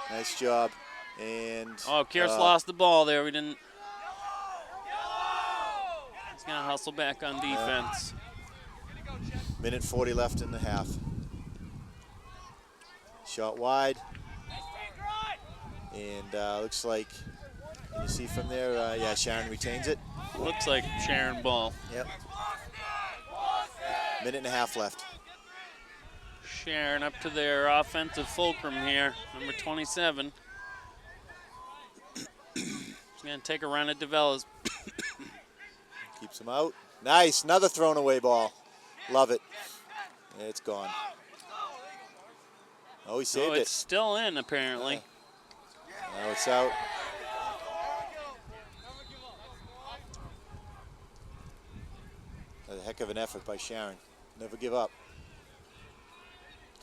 Nice job. And Oh, Kearse lost the ball there. We didn't. He's going to hustle back on defense. minute 40 left in the half. Shot wide. And looks like, can you see from there? Yeah, Sharon retains it. Looks like Sharon ball. Yep. Minute and a half left. Sharon up to their offensive fulcrum here, number 27. He's going to take a run at DeVellis. Keeps him out. Nice, another thrown away ball. Love it. It's gone. Oh, he saved Oh, it. it's still in, apparently. Now it's out. A heck of an effort by Sharon. Never give up.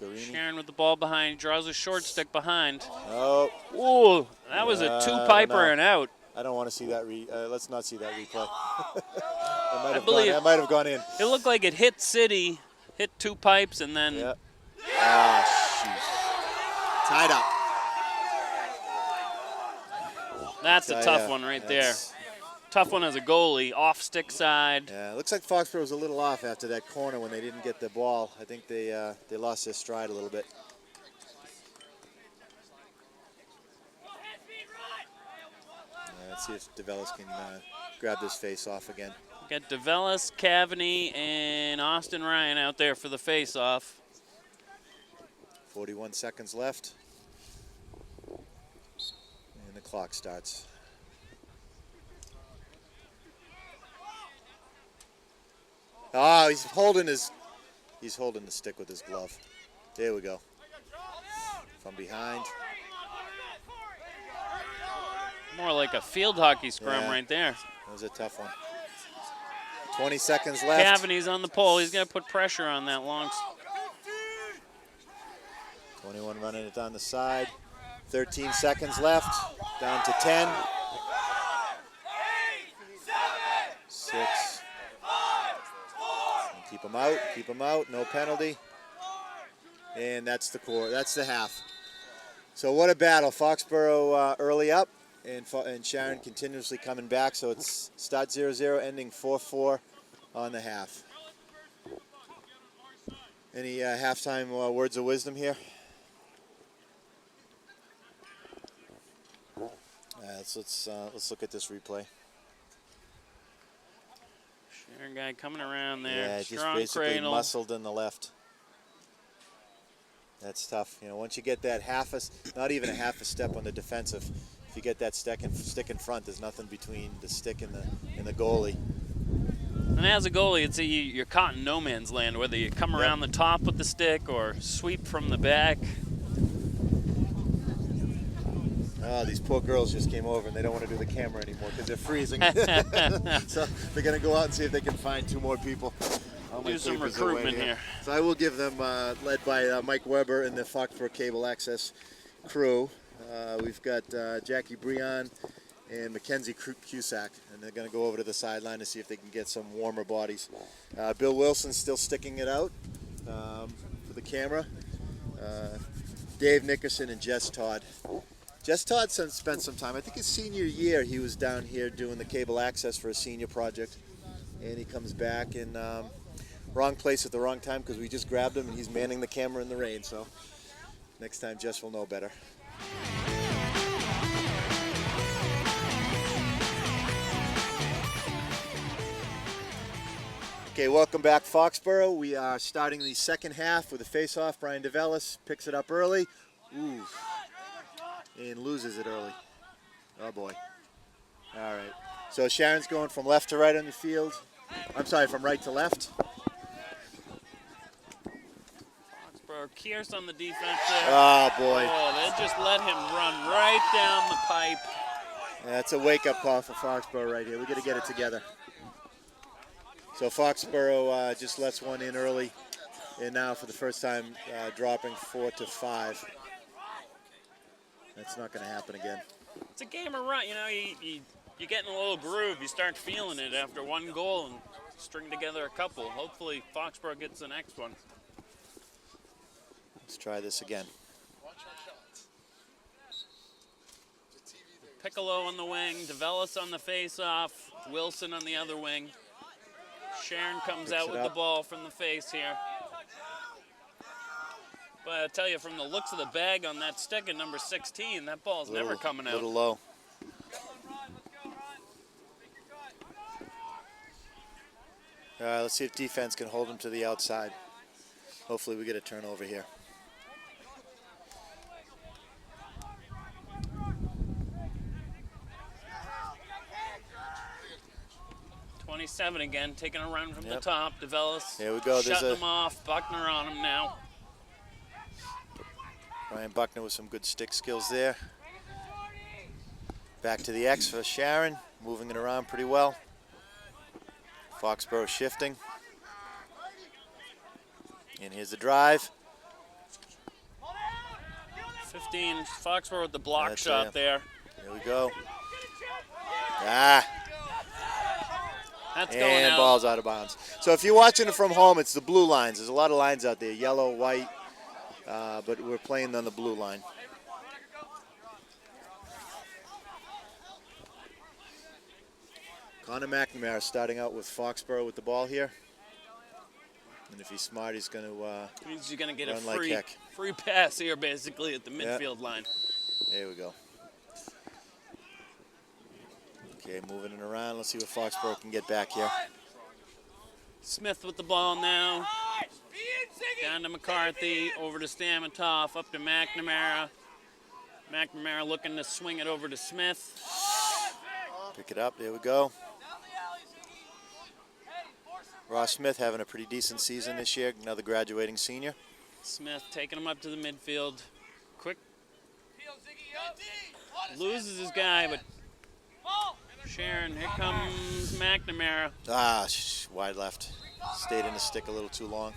Garini. Sharon with the ball behind, draws a short stick behind. Oh. Ooh, that was a two-piper and out. I don't want to see that. Let's not see that replay. That might have gone in. It looked like it hit City, hit two pipes, and then... Yeah. Ah, shoot. Tied up. That's a tough one right there. Tough one as a goalie, off stick side. Yeah, it looks like Foxborough was a little off after that corner when they didn't get the ball. I think they lost their stride a little bit. Let's see if DeVellis can grab this face off again. Got DeVellis, Cavany, and Austin Ryan out there for the face off. 41 seconds left. And the clock starts. Oh, he's holding the stick with his glove. There we go. From behind. More like a field hockey scrum right there. That was a tough one. 20 seconds left. Cavany's on the pole. He's going to put pressure on that long. 21 running it down the side. 13 seconds left. Down to 10. 6. Keep him out, no penalty. And that's the core, that's the half. So what a battle. Foxborough early up, and Sharon continuously coming back. So it's start 0-0, ending 4-4 on the half. Any halftime words of wisdom here? Let's look at this replay. Sharon guy coming around there. Yeah, strong just basically cradle. muscled in the left. That's tough. You know, once you get that not even a half a step on the defensive, if you get that stick in front, there's nothing between the stick and the goalie. And as a goalie, it's you're caught in no man's land, whether you come around the top with the stick or sweep from the back. Oh, these poor girls just came over and they don't want to do the camera anymore because they're freezing. So they're going to go out and see if they can find 2 more people. Do some recruitment here. So I will give them, led by Mike Weber and the Foxborough Cable Access crew. We've got Jackie Breon and Mackenzie Cusack, and they're going to go over to the sideline to see if they can get some warmer bodies. Bill Wilson's still sticking it out for the camera. Dave Nickerson and Jess Todd. Jess Todd spent some time. I think his senior year he was down here doing the cable access for a senior project, and he comes back in wrong place at the wrong time because we just grabbed him and he's manning the camera in the rain. So next time Jess will know better. Okay, welcome back, Foxborough. We are starting the second half with a face-off. Brian DeVellis picks it up early. Ooh. And loses it early. Oh boy. All right. So Sharon's going from left to right on the field. I'm sorry, from right to left. Foxborough, Kearse on the defense there. Oh boy. Oh, they just let him run right down the pipe. That's a wake-up call for Foxborough right here. We got to get it together. So Foxborough just lets one in early, and now for the first time dropping 4-5. That's not going to happen again. It's a game of run. You know, you get in a little groove. You start feeling it after one goal and string together a couple. Hopefully Foxborough gets the next one. Let's try this again. Piccolo on the wing, DeVellis on the face-off, Wilson on the other wing. Sharon comes out with the ball from the face here. But I tell you, from the looks of the bag on that stick at number 16, that ball's never coming out. A little low. Let's see if defense can hold him to the outside. Hopefully we get a turnover here. .27 again, taking a run from the top. DeVellis. Here we go. Shutting them off. Buckner on him now. Ryan Buckner with some good stick skills there. Back to the X for Sharon, moving it around pretty well. Foxborough shifting. And here's the drive. 15, Foxborough with the block shot there. Here we go. Ah. That's going and out. Ball's out of bounds. So if you're watching it from home, it's the blue lines. There's a lot of lines out there, yellow, white, but we're playing on the blue line. Connor McNamara starting out with Foxborough with the ball here. And if he's smart, he's going to get a like free pass here, basically, at the midfield line. There we go. Okay, moving it around. Let's see what Foxborough can get back here. Smith with the ball now. Down to McCarthy, over to Stamatoff, up to McNamara. McNamara looking to swing it over to Smith. Pick it up, there we go. Ross Smith having a pretty decent season this year, another graduating senior. Smith taking him up to the midfield. Quick. Loses his guy, but Sharon, here comes McNamara. Ah, wide left. Stayed in the stick a little too long.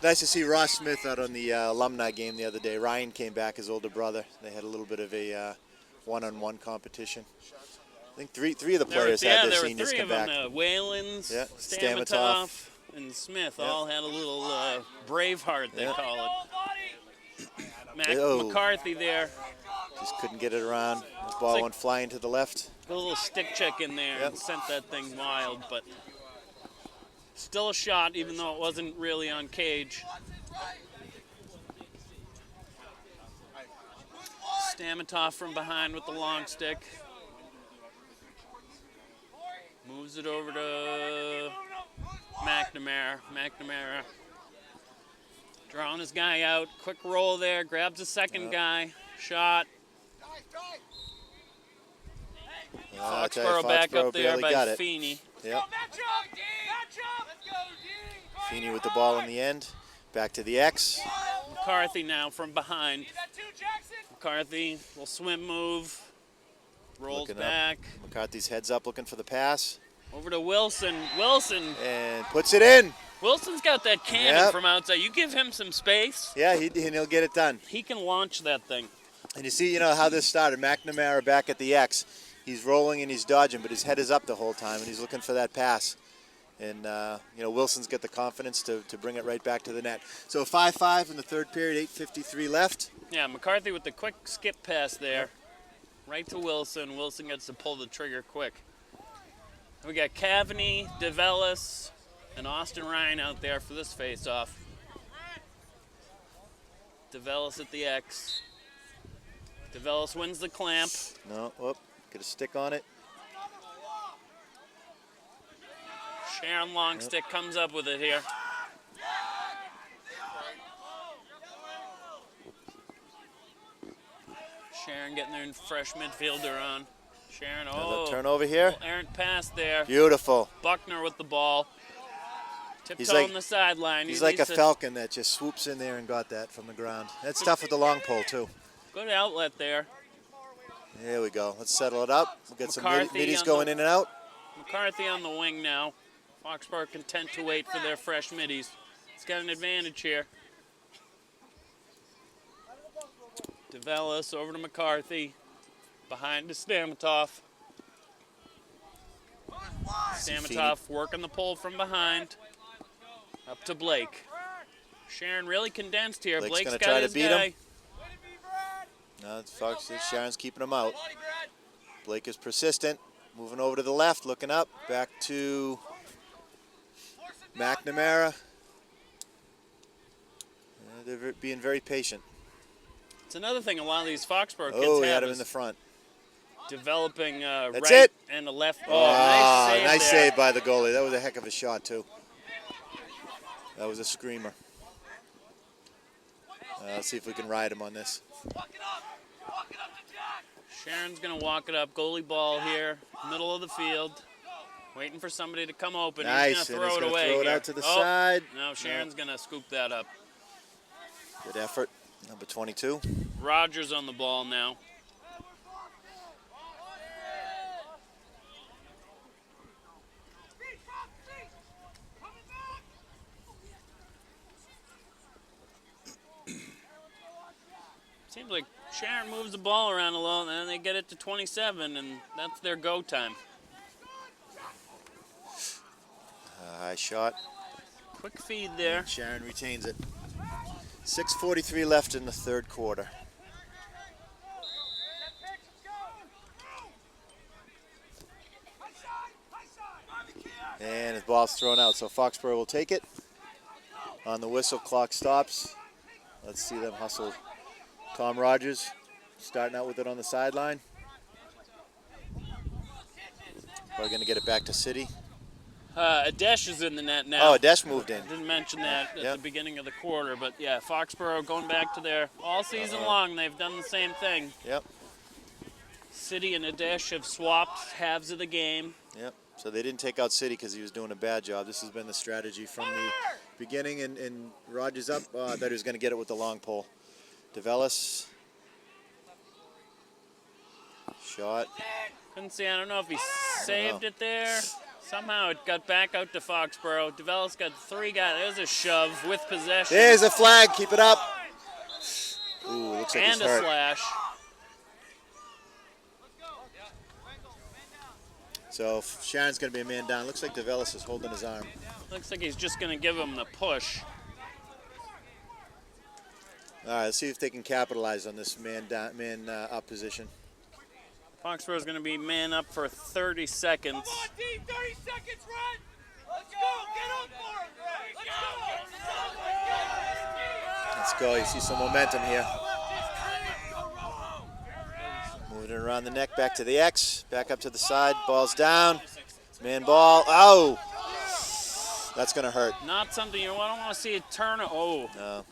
Nice to see Ross Smith out on the alumni game the other day. Ryan came back, his older brother. They had a little bit of a one-on-one competition. I think three of the players had their seniors come back. There were 3 of them. Whalens, Stamatoff, and Smith all had a little Braveheart, they call it. McCarthy there. Just couldn't get it around. The ball went flying to the left. A little stick check in there and sent that thing wild, but still a shot, even though it wasn't really on cage. Stamatoff from behind with the long stick. Moves it over to McNamara. McNamara drawing his guy out. Quick roll there. Grabs a second guy. Shot. Foxborough back up there by Feeney. Yep. Feeney with the ball in the end. Back to the X. McCarthy now from behind. McCarthy will swim move. Rolls back. McCarthy's heads up looking for the pass. Over to Wilson. Wilson. And puts it in. Wilson's got that cannon from outside. You give him some space. Yeah, he'll get it done. He can launch that thing. And you see, how this started. McNamara back at the X. He's rolling and he's dodging, but his head is up the whole time, and he's looking for that pass. And, Wilson's got the confidence to bring it right back to the net. So 5-5 in the third period, 8:53 left. Yeah, McCarthy with the quick skip pass there. Right to Wilson. Wilson gets to pull the trigger quick. We got Cavaney, DeVellis, and Austin Ryan out there for this face-off. DeVellis at the X. DeVellis wins the clamp. No, get a stick on it. Sharon Longstick comes up with it here. Sharon getting their fresh midfielder on. Sharon, turnover here. Errant pass there. Beautiful. Buckner with the ball. Tiptoe on the sideline. He's like a falcon that just swoops in there and got that from the ground. That's tough with the long pole, too. Good outlet there. There we go. Let's settle it up. We'll get some middies going in and out. McCarthy on the wing now. Foxborough content to wait for their fresh middies. He's got an advantage here. DeVellis over to McCarthy. Behind to Stamatoff. Stamatoff working the pole from behind. Up to Blake. Sharon really condensed here. Blake's gonna got try his to beat guy. him. No, it's Fox. Sharon's keeping him out. Blake is persistent. Moving over to the left, looking up. Back to McNamara. They're being very patient. It's another thing a lot of these Foxborough kids he have had him in the front. Developing That's right it. and a left. Nice Nice save by the goalie. That was a heck of a shot, too. That was a screamer. Let's see if we can ride him on this. Sharon's going to walk it up. Goalie ball here, middle of the field. Waiting for somebody to come open. Nice, He's going to throw it away. Throw it here. out to the side. No, Sharon's going to scoop that up. Good effort. Number 22. Rogers on the ball now. Seems like Sharon moves the ball around a little, and then they get it to 27, and that's their go time. High shot. Quick feed there. And Sharon retains it. 6:43 left in the third quarter. And the ball's thrown out, so Foxborough will take it. On the whistle, clock stops. Let's see them hustle. Tom Rogers starting out with it on the sideline. Probably going to get it back to City. Adesh is in the net now. Oh, Adesh moved in. I didn't mention that at the beginning of the quarter, but yeah, Foxborough going back to there. All season long, they've done the same thing. Yep. City and Adesh have swapped halves of the game. Yep. So they didn't take out City because he was doing a bad job. This has been the strategy from the beginning, and Rogers up. I thought he was going to get it with the long pole. DeVellis. Shot. Couldn't see. I don't know if he saved it there. Somehow it got back out to Foxborough. DeVellis got 3 guys. There's a shove with possession. There's a flag. Keep it up. Ooh, looks like he's hurt. And a slash. So Sharon's going to be a man down. Looks like DeVellis is holding his arm. Looks like he's just going to give him the push. All right, let's see if they can capitalize on this man up position. Foxborough's going to be man up for 30 seconds. Come on, team, 30 seconds, run! Let's go, get up for it! Let's go, you see some momentum here. Moving it around the neck, back to the X, back up to the side, ball's down. Man ball, oh! That's going to hurt. Not something you don't want to see a turn. Oh. No.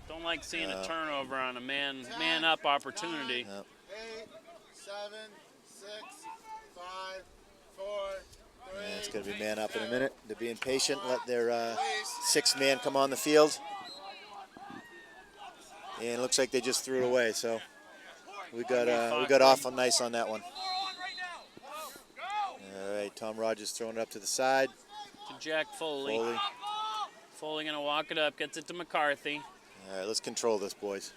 Don't like seeing a turnover on a man up opportunity. No. 8, 7, 6, 5, 4, 3. Yeah, it's going to be man up in a minute. They're being patient. Let their 6th man come on the field. And it looks like they just threw it away. So we got off on nice on that one. All right, Tom Rogers throwing it up to the side. To Jack Foley. Foley going to walk it up, gets it to McCarthy. All right, let's control this, boys.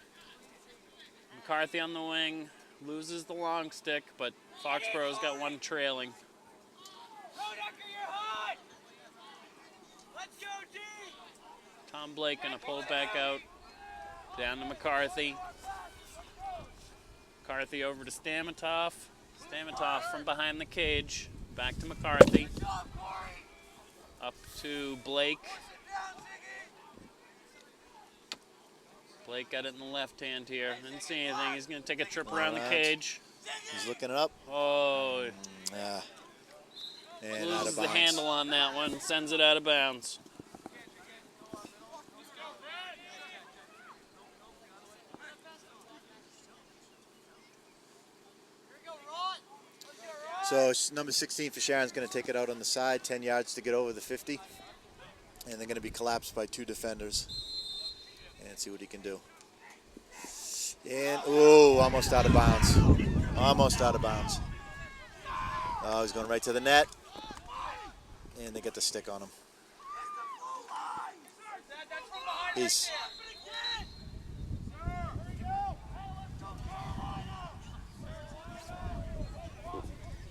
McCarthy on the wing, loses the long stick, but Foxborough's got one trailing. Tom Blake going to pull it back out, down to McCarthy. McCarthy over to Stamatoff. Stamatoff from behind the cage, back to McCarthy. Up to Blake. Blake got it in the left hand here. Didn't see anything. He's going to take a trip around the cage. He's looking up. Oh. Yeah. And Loses the handle on that one. Sends it out of bounds. So number 16 for Sharon's going to take it out on the side, 10 yards to get over the 50. And they're going to be collapsed by 2 defenders. And see what he can do. And, ooh, almost out of bounds. Almost out of bounds. Oh, he's going right to the net. And they get the stick on him. He's...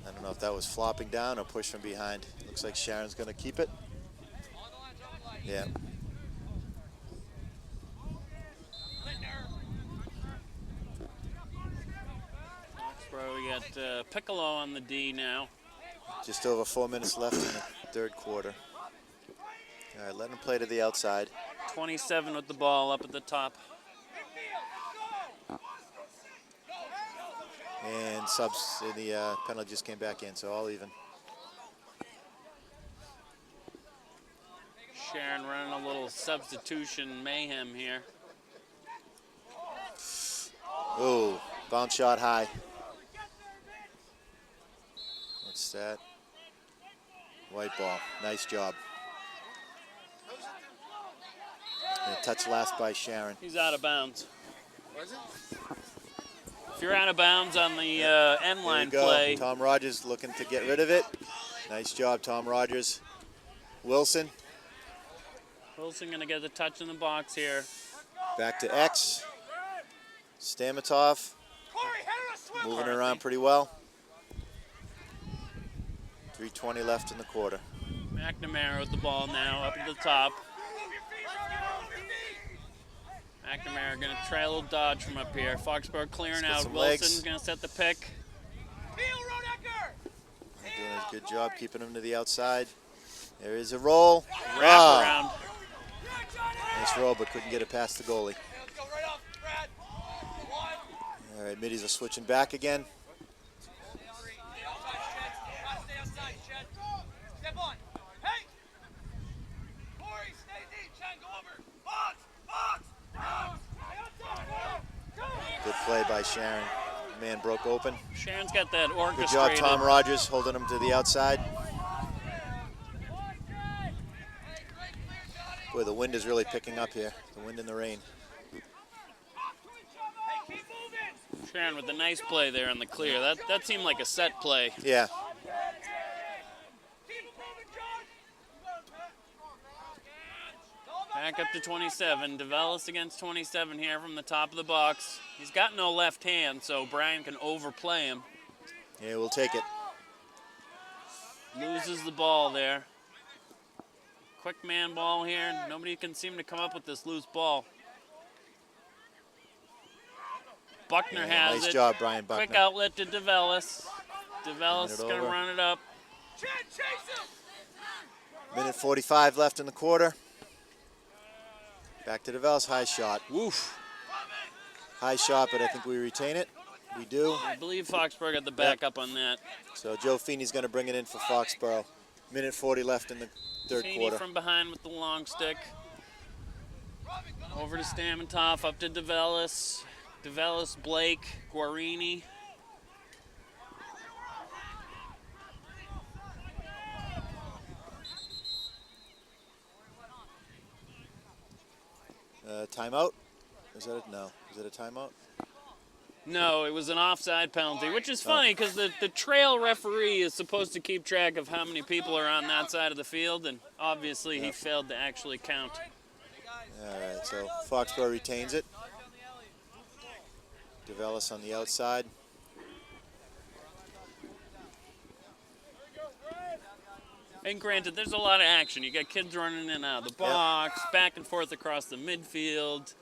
I don't know if that was flopping down or push from behind. Looks like Sharon's going to keep it. Yeah. We got Piccolo on the D now. Just over 4 minutes left in the third quarter. All right, letting him play to the outside. 27 with the ball up at the top. And subs in the penalty just came back in, so all even. Sharon running a little substitution mayhem here. Oh, bounce shot high. What's that? White ball. Nice job. And a touch last by Sharon. He's out of bounds. Was it? If you're out of bounds on the end line There you go. play, Tom Rogers looking to get rid of it. Nice job, Tom Rogers. Wilson Wilson going to get the touch in the box here. back to X. Stamatov moving around pretty well. 3:20 left in the quarter. McNamara with the ball now, up at the top. McNamara going to try a little dodge from up here. Foxborough clearing Let's get out. some Wilson's legs. going to set the pick. Doing a good job keeping him to the outside. There is a roll. Wrap around. Nice roll, but couldn't get it past the goalie. All right, middies are switching back again. Good play by Sharon. Man broke open. Sharon's got that Good orchestrated. job, Tom Rogers, holding him to the outside. Boy, the wind is really picking up here. The wind and the rain. Sharon with a nice play there on the clear. That seemed like a set play. Yeah. Back up to 27. DeVellis against 27 here from the top of the box. He's got no left hand, so Brian can overplay him. Yeah, we'll take it. Loses the ball there. Quick man ball here. Nobody can seem to come up with this loose ball. Buckner has nice it. job, Brian Buckner. Quick outlet to DeVellis. DeVellis is going to over. run it up. Minute 45 left in the quarter. Back to DeVellis, high shot. Woof. High shot, but I think we retain it. We do. I believe Foxborough got the backup on that. So Joe Feeney's going to bring it in for Foxborough. Minute 40 left in the third Feeney quarter. from behind with the long stick. Over to Stamentov, up to DeVellis. DeVellis, Blake, Guarini. Timeout? Is that it? No. Is it a timeout? No, it was an offside penalty, which is funny because the trail referee is supposed to keep track of how many people are on that side of the field, and obviously he failed to actually count. All right, so Foxborough retains it. DeVellis on the outside. And granted, there's a lot of action. You got kids running in and out of the box, back and forth across the midfield.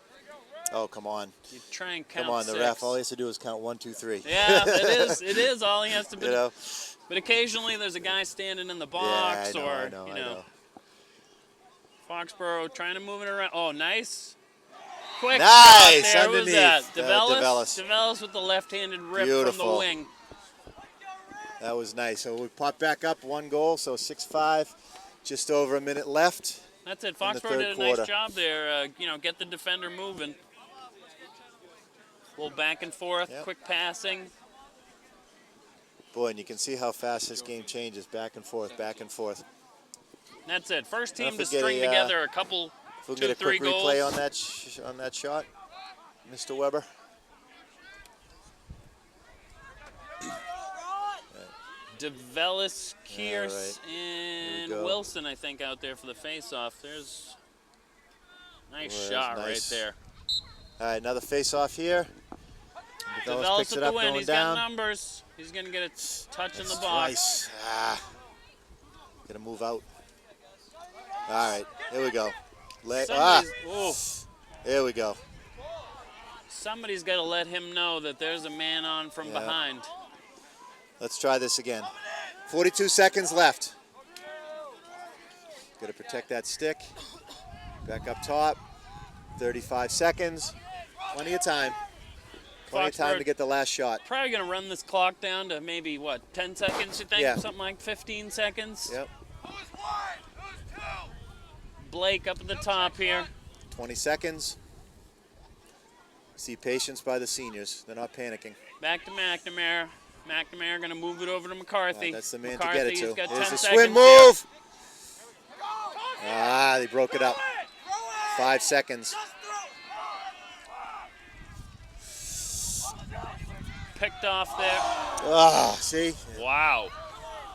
Oh, come on. You try and count Come on, the 6. ref, all he has to do is count 1, 2, 3. Yeah, it is all he has to do. You know? But occasionally there's a guy standing in the box, yeah, or I know. Foxborough trying to move it around. Oh, nice. Quick Nice, shot there. underneath. Was that? DeVellis. DeVellis with the left-handed rip from Beautiful. the wing. That was nice. So we pop back up 1 goal, so 6-5. Just over a minute left. That's it. the Foxborough third did a quarter. nice job there. Get the defender moving. A little back and forth, Yep. quick passing. Boy, and you can see how fast this game changes, back and forth, back and forth. That's it. First team Don't to forget string a, together a couple, If we 2, can get a 3 quick goals. replay on that shot, Mr. Weber. DeVellis, Kearse, All right. and Here we go. Wilson, I think, out there for the face-off. There's a nice Boy, shot that's nice. right there. All right, another face-off here. DeVellis DeVellis picks with it the up, win. going He's down. got numbers. He's going to get a touch in the That's box. twice. Gonna move out. All right, here we go. Here we go. Somebody's got to let him know that there's a man on from Yeah. behind. Let's try this again. 42 seconds left. Got to protect that stick. Back up top. 35 seconds. Plenty of time. Plenty of time Foxborough to get the last shot. Probably going to run this clock down to maybe, 10 seconds, you think? Yeah. Something like 15 seconds? Yep. Blake up at the top here. 20 seconds. See patience by the seniors. They're not panicking. Back to McNamara. McNamara going to move it over to McCarthy. That's the man McCarthy, to get it to. He's got Here's 10 the seconds swim here. move. They broke it up. 5 seconds. Picked off there. See? Wow.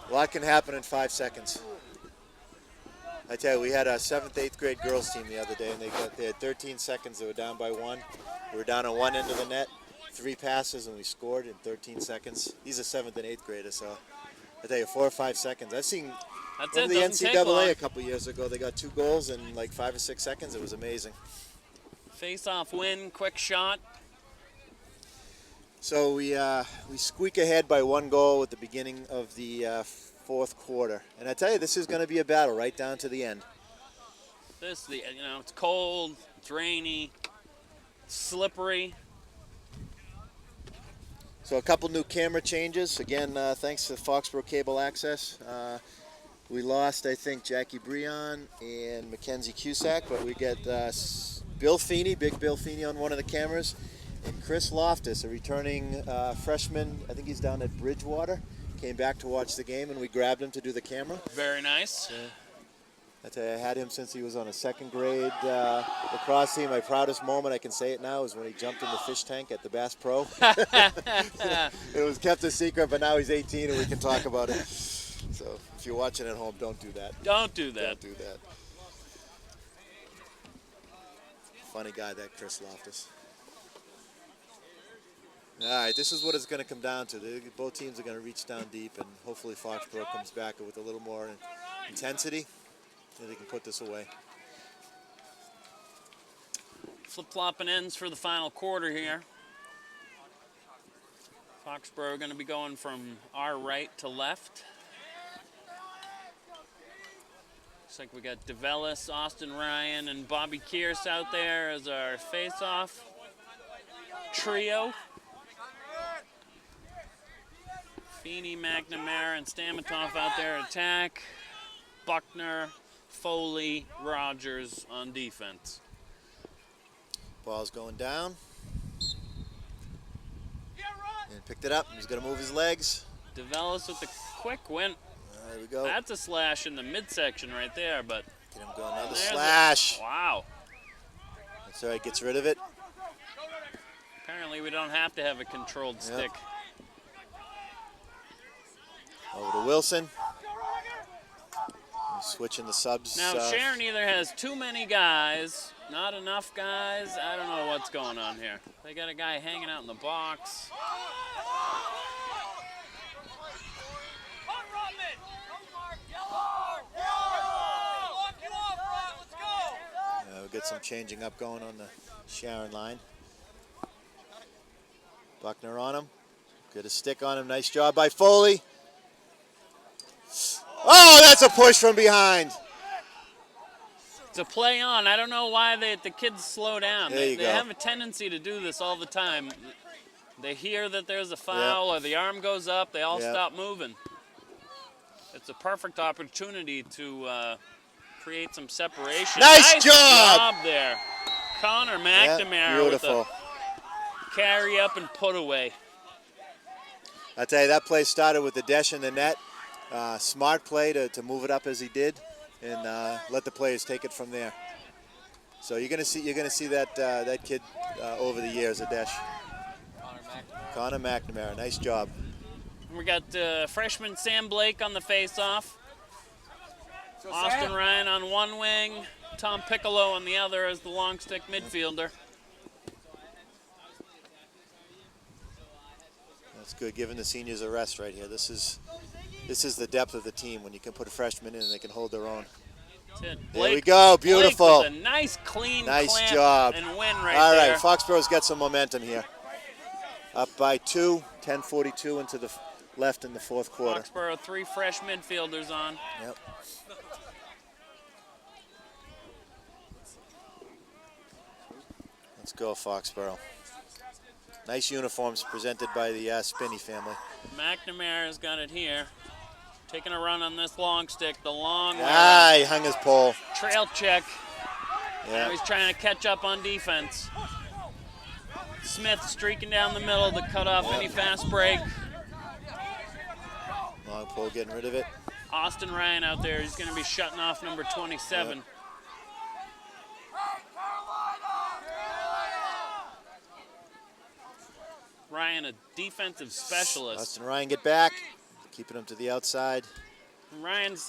A lot can happen in 5 seconds. I tell you, we had a 7th, 8th grade girls team the other day, and they had 13 seconds. They were down by 1. We were down on one end of the net, 3 passes, and we scored in 13 seconds. These are 7th and 8th graders, so I tell you, 4 or 5 seconds. I've seen That's the it. Doesn't take long. NCAA a couple years ago. They got 2 goals in like 5 or 6 seconds. It was amazing. Face-off win, quick shot. So we squeak ahead by 1 goal at the beginning of the 4th quarter, and I tell you, this is going to be a battle right down to the end. It's cold, it's rainy, it's slippery. So a couple new camera changes. Again, thanks to Foxborough Cable Access. We lost, I think, Jackie Breon and Mackenzie Cusack, but we get Bill Feeney, Big Bill Feeney on one of the cameras, and Chris Loftus, a returning freshman. I think he's down at Bridgewater. Came back to watch the game, and we grabbed him to do the camera. Very nice. I tell you, I had him since he was on a 2nd grade lacrosse team. My proudest moment, I can say it now, is when he jumped in the fish tank at the Bass Pro. It was kept a secret, but now he's 18 and we can talk about it. So if you're watching at home, don't do that. Don't do that. Don't do that. Funny guy, that Chris Loftus. All right, this is what it's going to come down to. Both teams are going to reach down deep, and hopefully Foxborough comes back with a little more intensity, and they can put this away. Flip-flopping ends for the final quarter here. Foxborough going to be going from our right to left. Looks like we got DeVellis, Austin Ryan, and Bobby Kearse out there as our face-off trio. Feeney, McNamara, and Stamatov out there attack. Buckner, Foley, Rogers on defense. Ball's going down. And picked it up. He's going to move his legs. DeVellis with the quick win. There we go. That's a slash in the midsection right there, but Get him going. Another slash. Wow. That's all right. Gets rid of it. Apparently we don't have to have a controlled stick. Over to Wilson. He's switching the subs. Now Sharon either has too many guys, not enough guys. I don't know what's going on here. They got a guy hanging out in the box. We'll get some changing up going on the Sharon line. Buckner on him. Get a stick on him. Nice job by Foley. Oh, that's a push from behind. It's a play on. I don't know why the kids slow down. There They have a tendency to do this all the time. They hear that there's a foul or the arm goes up, they all stop moving. It's a perfect opportunity to create some separation. Nice job there. Connor McNamara with a carry up and put away. I tell you, that play started with the dash in the net. Smart play to move it up as he did, and let the players take it from there. So you're gonna see that kid over the years, Adesh. Connor McNamara, nice job. We got freshman Sam Blake on the face-off. Austin Ryan on one wing, Tom Piccolo on the other as the long stick midfielder. That's good, giving the seniors a rest right here. This is the depth of the team when you can put a freshman in and they can hold their own. Blake, there we go, beautiful. Blake with a nice clean nice clamp job. And win right All right, there. Foxborough's got some momentum here. Up by 2, 10:42 into the left in the 4th quarter. Foxborough, 3 fresh midfielders on. Yep. Let's go, Foxborough. Nice uniforms presented by the Spinney family. McNamara's got it here. Taking a run on this long stick, the long he hung his pole. Trail check. Yeah. Now he's trying to catch up on defense. Smith streaking down the middle to cut off any fast break. Long pole getting rid of it. Austin Ryan out there. He's going to be shutting off number 27. Yep. Ryan, a defensive specialist. Austin Ryan get back. Keeping him to the outside.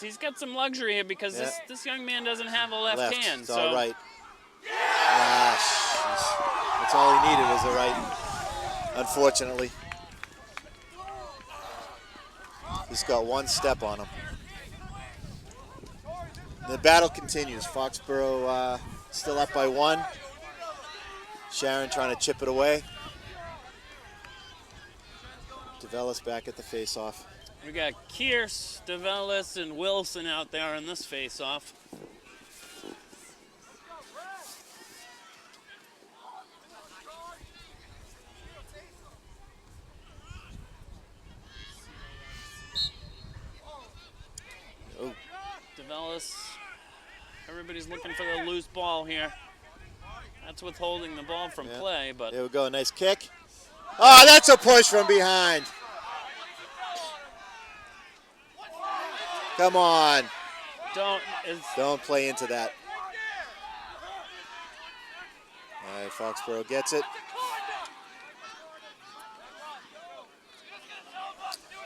He's got some luxury here because this young man doesn't have a left hand. It's all right. That's all he needed was a right. Unfortunately. He's got one step on him. The battle continues. Foxborough still up by 1. Sharon trying to chip it away. DeVellis back at the face-off. We got Kearse, DeVellis, and Wilson out there in this face-off. Oh. DeVellis, everybody's looking for the loose ball here. That's withholding the ball from play, but... There we go, nice kick. Oh, that's a push from behind. Come on. Don't play into that. All right, Foxborough gets it.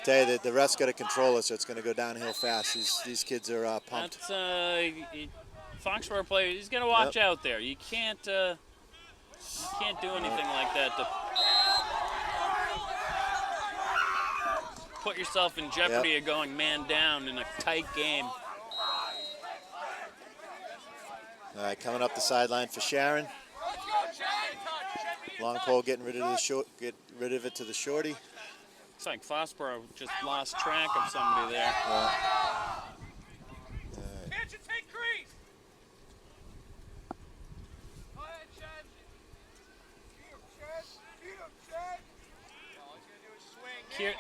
Tell you that the ref's got to control it, so it's going to go downhill fast. These kids are pumped. That's Foxborough player. He's got to watch out there. You can't do anything like that to put yourself in jeopardy of going man down in a tight game. All right, coming up the sideline for Sharon. Long pole getting rid of it to the shorty. Looks like Foxborough just lost track of somebody there.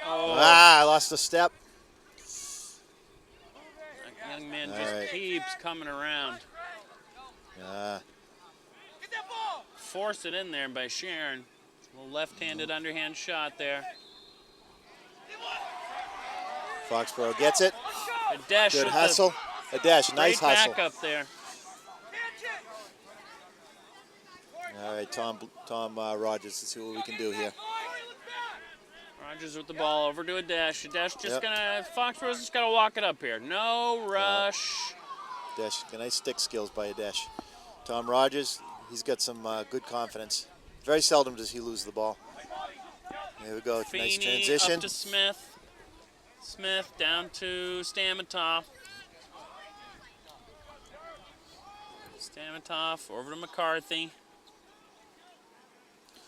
I lost a step. That young man just keeps coming around. Force it in there by Sharon. A little left-handed underhand shot there. Foxborough gets it. Adesh good hustle. Adesh, nice hustle. Back up there. All right, Tom Rogers, let's see what we can do here. Rogers with the ball over to Adesh. Adesh just Foxborough's just gotta walk it up here. No rush. Adesh, nice stick skills by Adesh. Tom Rogers, he's got some good confidence. Very seldom does he lose the ball. There we go, Feeney nice transition. Up to Smith. Smith down to Stamatov. Stamatov over to McCarthy.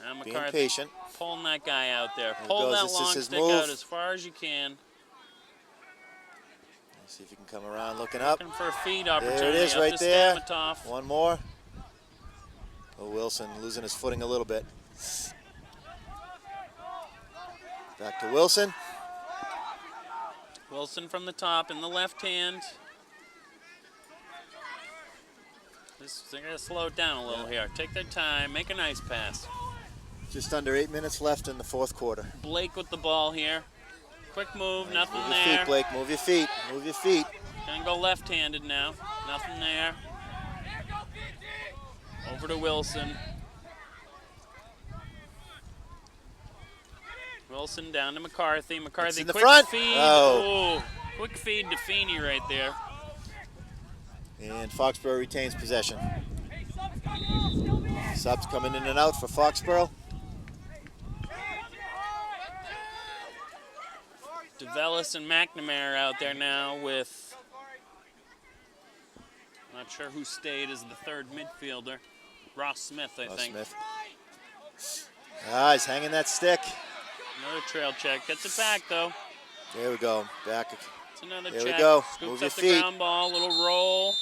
Now McCarthy being patient. Pulling that guy out there. Pull that long stick out as far as you can. Let's see if you can come around looking up. Looking for a feed opportunity. There it is, up right to there. Stamatov. One more. Oh, Wilson losing his footing a little bit. Back to Wilson. Wilson from the top in the left hand. They're going to slow it down a little here. Take their time. Make a nice pass. Just under 8 minutes left in the fourth quarter. Blake with the ball here. Quick move, nothing move there. Move your feet, Blake. Move your feet. Move your feet. Gonna go left-handed now. Nothing there. Over to Wilson. Wilson down to McCarthy. McCarthy, in the quick front. feed. Oh. Quick feed to Feeney right there. And Foxborough retains possession. Subs coming in and out for Foxborough. DeVellis and McNamara out there now with, not sure who stayed as the third midfielder. Ross Smith, I think. Smith. He's hanging that stick. Another trail check. Gets it back, though. There we go. Back. It's another there check. We go. Scoops Move your up the feet. ground ball. Little roll.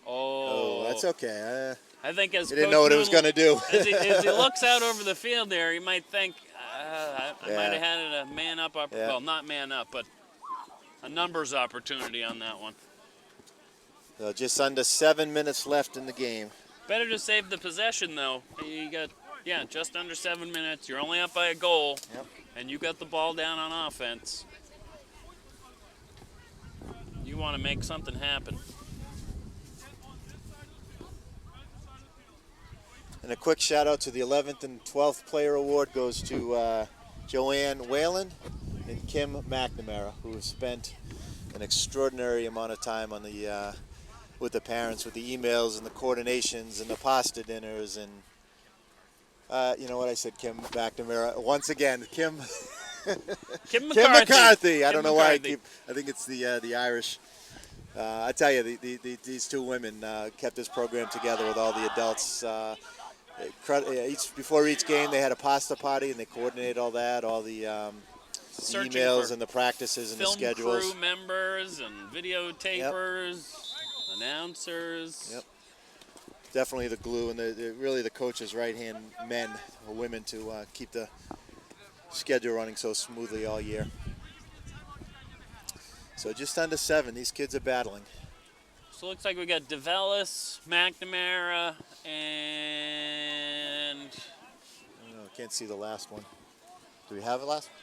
Oh, that's okay. I think as he didn't know what it was going to do. as he looks out over the field there, he might think, I might have had a man up. Well, not man up, but a numbers opportunity on that one. So just under 7 minutes left in the game. Better to save the possession, though. You got, just under 7 minutes. You're only up by a goal, Yep. and you got the ball down on offense. You want to make something happen. And a quick shout out to the 11th and 12th player award goes to Joanne Whalen and Kim McNamara, who have spent an extraordinary amount of time on the with the parents, with the emails and the coordinations and the pasta dinners and you know what I said, Kim McNamara once again, Kim Kim Kim McCarthy. I Kim don't know why McCarthy. I think it's the Irish. I tell you, these two women kept this program together with all the adults. Before each game, they had a pasta party, and they coordinated all that, all the Searching emails for and the practices and the film schedules. crew members and videotapers, announcers. Yep. Definitely the glue, and really the coach's right-hand men or women to keep the schedule running so smoothly all year. So just under 7, these kids are battling. So it looks like we got DeVellis, McNamara, and I don't know, can't see the last one. Do we have a last one?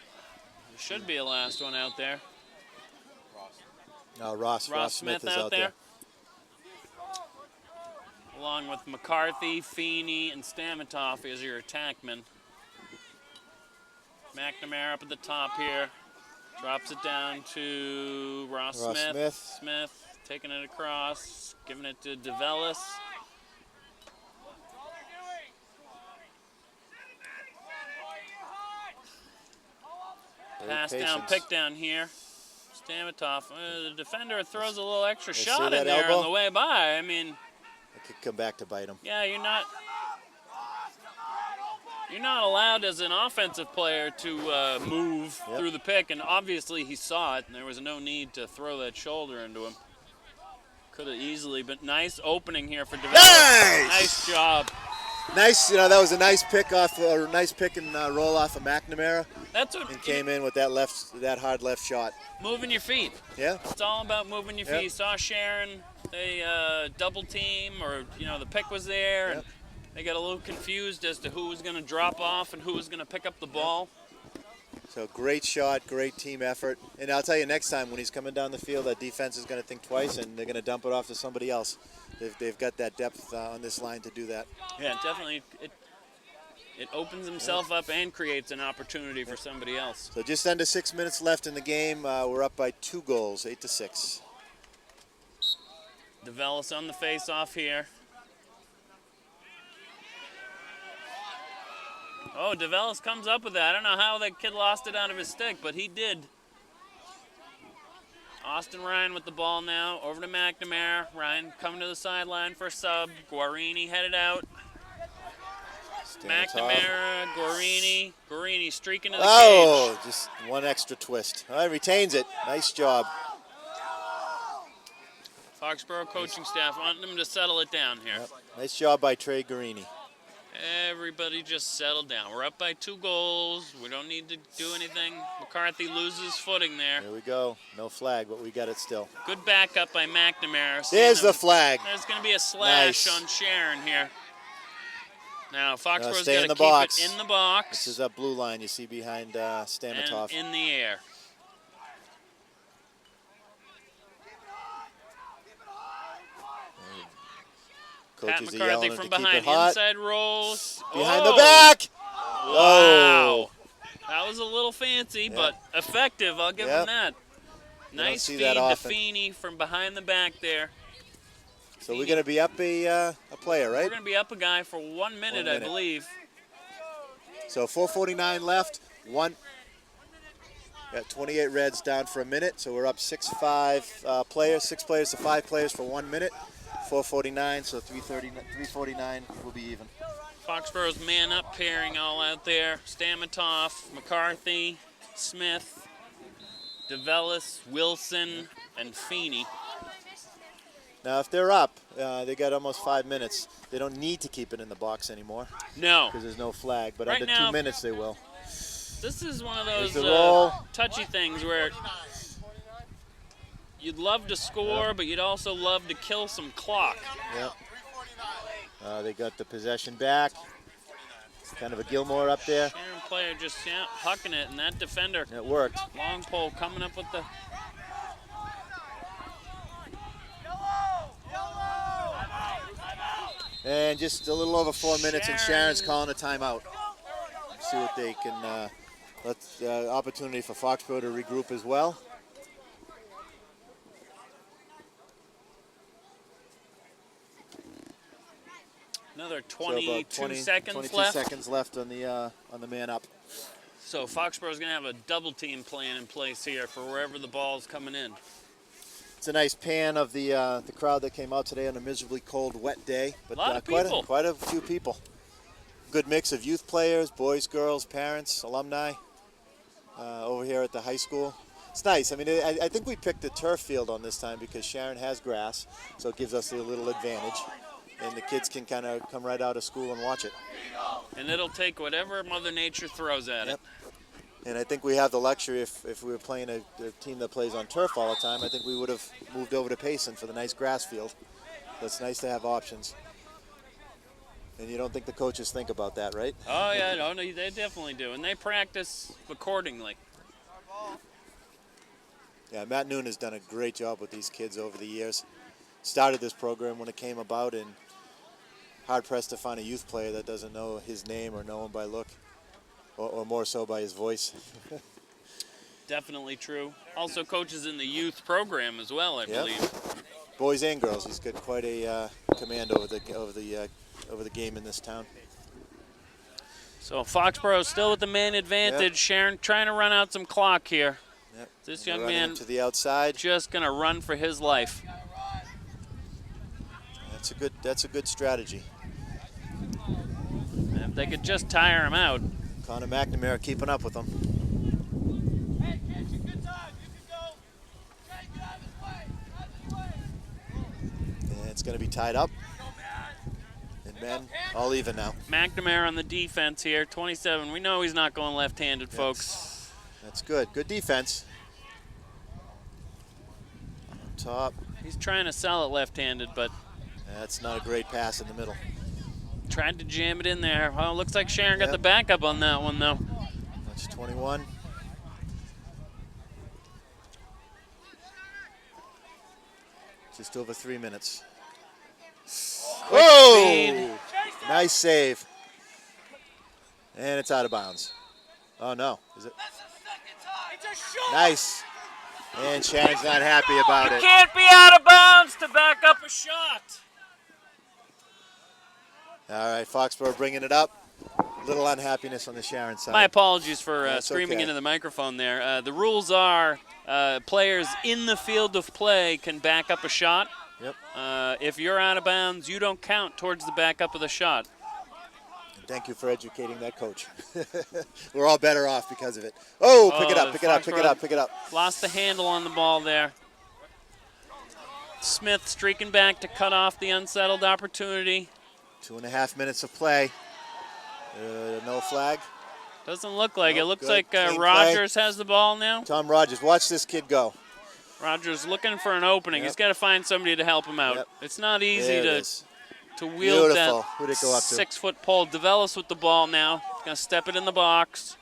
there should be a last one out there. No, Ross Smith is out there. Along with McCarthy, Feeney, and Stamatoff as your attackmen. McNamara up at the top here. Drops it down to Ross Smith. Smith taking it across, giving it to DeVellis. Pass down, pick down here. Stamatoff. The defender throws a little extra See shot that in there elbow? on the way by. I mean, It could come back to bite him. yeah, you're not allowed as an offensive player to move Yep. through the pick, and obviously he saw it, and there was no need to throw that shoulder into him. Could have easily been nice opening here for DeVellis. Nice job. Nice, that was a nice pick and roll off of McNamara, That's what and came in with that hard left shot. moving your feet. Yeah. It's all about moving your Yep. feet. Saw Sharon, they double team, or the pick was there, and Yep. they got a little confused as to who was going to drop off and who was going to pick up the ball. So great shot, great team effort. And I'll tell you, next time when he's coming down the field, that defense is going to think twice, and they're going to dump it off to somebody else. They've got that depth on this line to do that. Yeah, definitely. It opens himself up and creates an opportunity for somebody else. So just under 6 minutes left in the game. We're up by 2 goals, 8-6. DeVellis on the face-off here. Oh, DeVellis comes up with that. I don't know how that kid lost it out of his stick, but he did. Austin Ryan with the ball now. Over to McNamara. Ryan coming to the sideline for a sub. Guarini headed out. McNamara, Guarini. Guarini streaking to the cage. Just one extra twist. All right, retains it. Nice job. Foxborough coaching staff wanting them to settle it down here. Yep. Nice job by Trey Guarini. Everybody just settle down. We're up by 2 goals. We don't need to do anything. McCarthy loses footing there. Here we go. No flag, but we got it still. Good backup by McNamara. There's the flag. There's going to be a slash Nice. on Sharon here. Now, Foxborough's stay got in to the keep box. it in the box This is that blue line you see behind Stamatoff. and in the air. Pat Coaches are McCarthy yelling from to keep behind. it hot. Inside rolls. Behind Oh, the back. Wow. Oh. That was a little fancy, Yeah. but effective. I'll give Yep. him that. You don't Nice see feed that to often. Feeney from behind the back there. So we're going to be up a player, We're right? going to be up a guy for 1 minute, I minute. believe. So 4:49 left. Got 28 Reds down for a minute. So we're up 6 players to 5 players for 1 minute. 4:49, so 3:49 will be even. Foxborough's man up pairing all out there. Stamatoff, McCarthy, Smith, DeVellis, Wilson, and Feeney. Now, if they're up, they got almost 5 minutes. They don't need to keep it in the box anymore No. because there's no flag. But Right under now- 2 minutes, they will. This is one of There's those the roll. touchy things where you'd love to score, Yep. but you'd also love to kill some clock. Yep. They got the possession back. Kind of a Gilmore up there. Sharon player just hucking it, and that defender, It worked. long pole, coming up with the... And just a little over 4 minutes, and Sharon's calling a timeout. See what they can, opportunity for Foxborough to regroup as well. Another So 22 about 20, seconds 22 left. seconds left on the man up. So Foxborough's going to have a double team plan in place here for wherever the ball's coming in. It's a nice pan of the crowd that came out today on a miserably cold, wet day. But A lot of quite people. quite a few people. Good mix of youth players, boys, girls, parents, alumni over here at the high school. It's nice. I mean, I think we picked the turf field on this time because Sharon has grass, so it gives us a little advantage. And the kids can kind of come right out of school and watch it. And it'll take whatever Mother Nature throws at it. And I think we have the luxury, if we were playing a team that plays on turf all the time, I think we would have moved over to Payson for the nice grass field. So it's nice to have options. And you don't think the coaches think about that, right? Oh, yeah, no, they definitely do. And they practice accordingly. Yeah, Matt Noon has done a great job with these kids over the years. Started this program when it came about, and hard-pressed to find a youth player that doesn't know his name or know him by look, or more so by his voice. Definitely true. Also coaches in the youth program as well, I believe. Boys and girls. He's got quite a command over the game in this town. So Foxborough still with the man advantage. Yep. Sharon trying to run out some clock here. Yep. This They're young running man to the outside. just going to run for his life. That's a good strategy. And if they could just tire him out. Connor McNamara keeping up with them. Hey, Kitchen, good time. You can go. Try to get out of his way. Out of his way. And it's going to be tied up. And men all even now. McNamara on the defense here, 27. We know he's not going left-handed, folks. That's good. Good defense. On top. He's trying to sell it left-handed, but That's not a great pass in the middle. tried to jam it in there. Well, looks like Sharon got the backup on that one, though. That's 21. Just over 3 minutes. Speed. Nice save. And it's out of bounds. Oh, no. Is it? It's a shot. Nice. And Sharon's not happy about it. Can't be out of bounds to back up a shot. All right, Foxborough bringing it up. Little unhappiness on the Sharon side. My apologies for That's screaming okay. into the microphone there. The rules are players in the field of play can back up a shot. Yep. If you're out of bounds, you don't count towards the backup of the shot. Thank you for educating that coach. We're all better off because of it. Oh, pick it up, pick it up, pick it up, pick it up. Lost the handle on the ball there. Smith streaking back to cut off the unsettled opportunity. 2.5 minutes of play. No flag. Doesn't look like it. Nope, Looks good. like Clean Rogers has the ball now. Tom Rogers, watch this kid go. Rogers looking for an opening. Yep. He's got to find somebody to help him out. Yep. It's not easy There it to is. wield Beautiful. that Who'd it go up to? 6-foot pole. DeVellis with the ball now. He's going to step it in the box.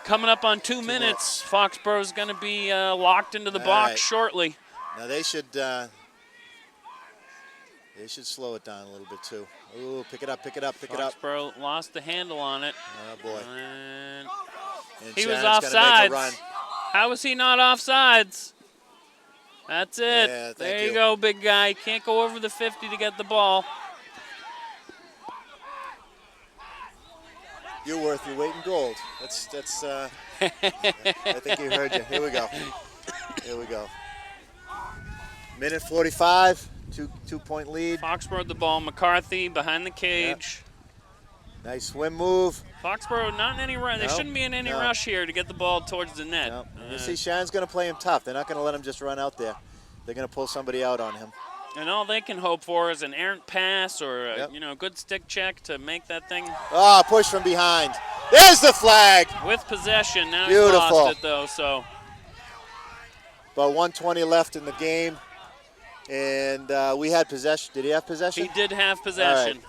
Coming up on 2 minutes. Foxborough's going to be locked into the All box right. shortly. Now they should slow it down a little bit too. Ooh, pick it up, pick it up, pick it up. Foxborough lost the handle on it. Oh boy. And And he was Sharon's gonna make a offsides. run. How was he not offsides? That's it. Yeah, thank there you you. go, big guy. Can't go over the 50 to get the ball. You're worth your weight in gold. That's I think he heard you. Here we go. Here we go. Minute 45, two-point lead. Foxborough the ball. McCarthy behind the cage. Nice swim move. Foxborough not in any rush. They No, shouldn't be in any no. rush here to get the ball towards the net. No. You see, Sharon's going to play him tough. They're not going to let him just run out there. They're going to pull somebody out on him. And all they can hope for is an errant pass or a, Yep. good stick check to make that thing Ah, push from behind. There's the flag. with possession. Now Beautiful. he's lost it though. So About 1:20 left in the game. And we had possession. Did he have possession? He did have possession.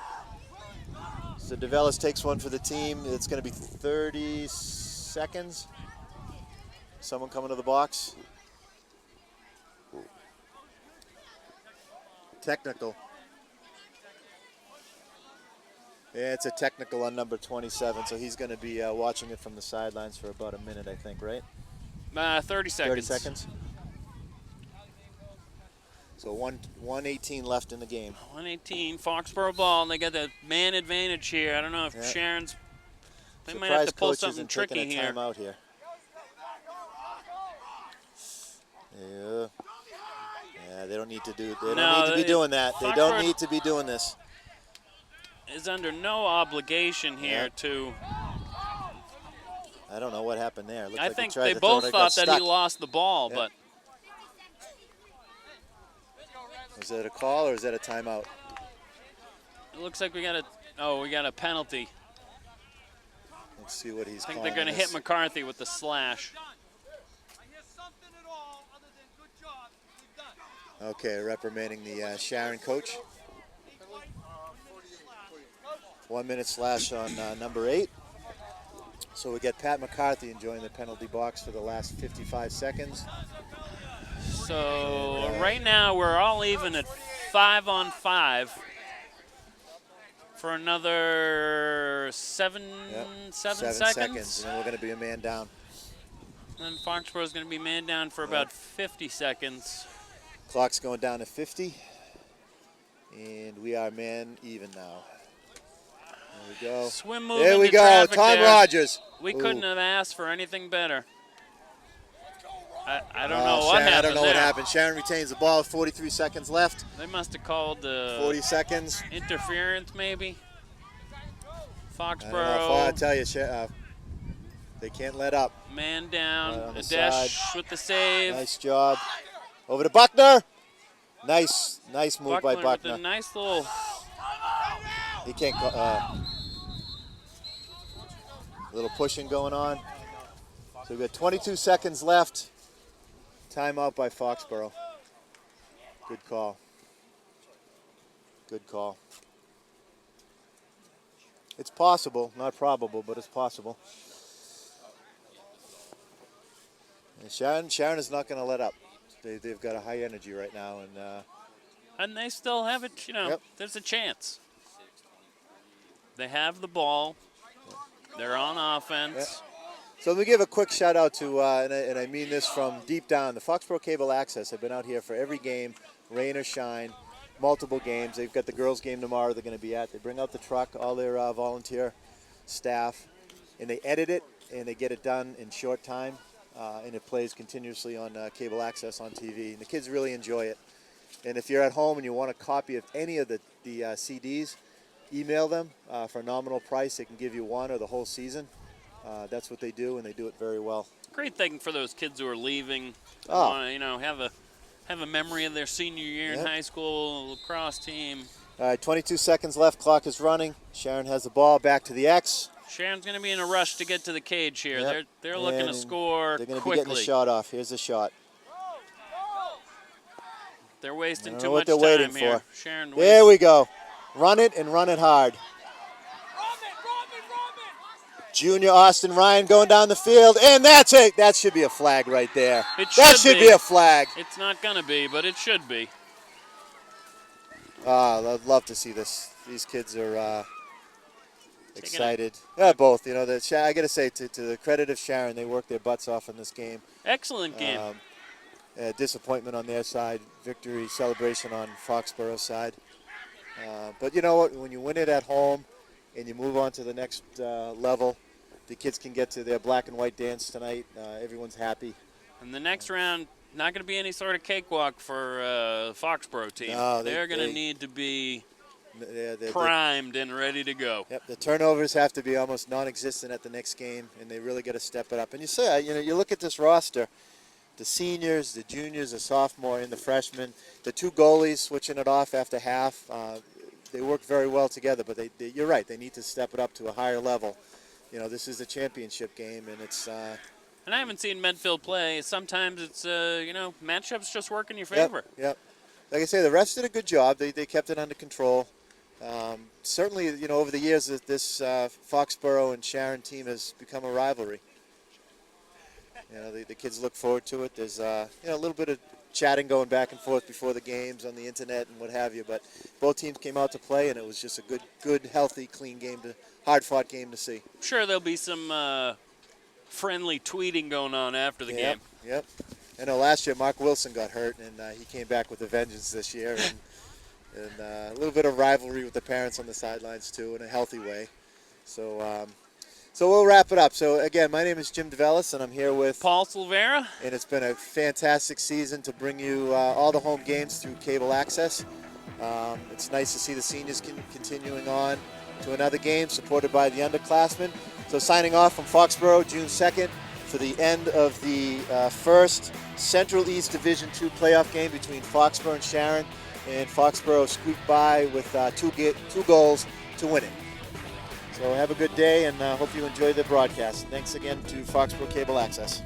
So DeVellis takes one for the team. It's going to be 30 seconds. Someone coming to the box. Technical. Yeah, it's a technical on number 27, so he's going to be watching it from the sidelines for about a minute, I think, right? 30 seconds. 30 seconds. So 1:18 left in the game. 118, Foxborough ball, and they got the man advantage here. I don't know if Sharon's. They might have to pull something tricky here. Timeout here. Yeah, they don't need to do. They don't need to be doing that. They don't need to be doing this. Is under no obligation here to. I don't know what happened there. I think they both thought that he lost the ball, but. Is that a call or is that a timeout? It looks like we got a penalty. Let's see what he's I think calling. they're going to hit McCarthy with the slash. Okay, reprimanding the Sharon coach. 1 minute slash on number 8. So we get Pat McCarthy enjoying the penalty box for the last 55 seconds. So right now we're all even at 5-on-5 for another seven seconds. And then we're going to be a man down. And Foxborough is going to be man down for about 50 seconds. Clock's going down to 50. And we are man even now. There we go. Swim move there we into go. traffic Tom there. Rogers. We couldn't have asked for anything better. I don't know what Sharon, happened. I don't know there. what happened. Sharon retains the ball. 43 seconds left. They must have called 40 seconds. Interference, maybe. Foxborough. I tell you, they can't let up. Man down. The Dash side. with the save. Nice job. Over to Buckner. Nice move by Buckner Buckner. with a nice little. He can't. Little pushing going on. So we've got 22 seconds left. Timeout by Foxborough. Good call. Good call. It's possible, not probable, but it's possible. And Sharon is not going to let up. They've got a high energy right now, And they still have it. There's a chance. They have the ball. They're on offense. So let me give a quick shout out to, and I mean this from deep down, the Foxborough Cable Access have been out here for every game, rain or shine, multiple games. They've got the girls' game tomorrow they're going to be at. They bring out the truck, all their volunteer staff, and they edit it, and they get it done in short time, and it plays continuously on Cable Access on TV. And the kids really enjoy it. And if you're at home and you want a copy of any of the CDs, email them for a nominal price. They can give you one or the whole season. That's what they do, and they do it very well. Great thing for those kids who are leaving. Oh. Want to, have a memory of their senior year in high school lacrosse team. All right, 22 seconds left. Clock is running. Sharon has the ball back to the X. Sharon's going to be in a rush to get to the cage here. They're looking to score quickly. They're going to be getting the shot off. Here's the shot. They're wasting too much time here. For. Sharon there we go. Run it and run it hard. Junior Austin Ryan going down the field, and that's it. That should be a flag right there. That should be a flag. It's not going to be, but it should be. I'd love to see this. These kids are excited. Yeah, both. I got to say, to the credit of Sharon, they worked their butts off in this game. Excellent game. Disappointment on their side, victory celebration on Foxborough's side. But you know what? When you win it at home and you move on to the next level, the kids can get to their black and white dance tonight. Everyone's happy. And the next round, not going to be any sort of cakewalk for the Foxborough team. No, they're going to need to be primed and ready to go. Yep, the turnovers have to be almost non-existent at the next game, and they really got to step it up. And you say, you look at this roster, the seniors, the juniors, the sophomore, and the freshmen, the two goalies switching it off after half. They work very well together, but you're right. They need to step it up to a higher level. This is a championship game, and it's And I haven't seen Medfield play. Sometimes it's, matchups just work in your favor. Yep. Like I say, the refs did a good job. They kept it under control. Certainly, over the years, this Foxborough and Sharon team has become a rivalry. The kids look forward to it. There's a little bit of chatting going back and forth before the games on the internet and what have you. But both teams came out to play, and it was just a good, healthy, clean game, hard-fought game to see. I'm sure there'll be some friendly tweeting going on after the game. Yep. I know last year Mark Wilson got hurt, and he came back with a vengeance this year. And a little bit of rivalry with the parents on the sidelines, too, in a healthy way. So we'll wrap it up. So, again, my name is Jim DeVellis, and I'm here with Paul Silvera. And it's been a fantastic season to bring you all the home games through cable access. It's nice to see the seniors continuing on to another game supported by the underclassmen. So signing off from Foxborough, June 2nd, for the end of the first Central East Division II playoff game between Foxborough and Sharon. And Foxborough squeaked by with two goals to win it. So have a good day, and hope you enjoy the broadcast. Thanks again to Foxborough Cable Access.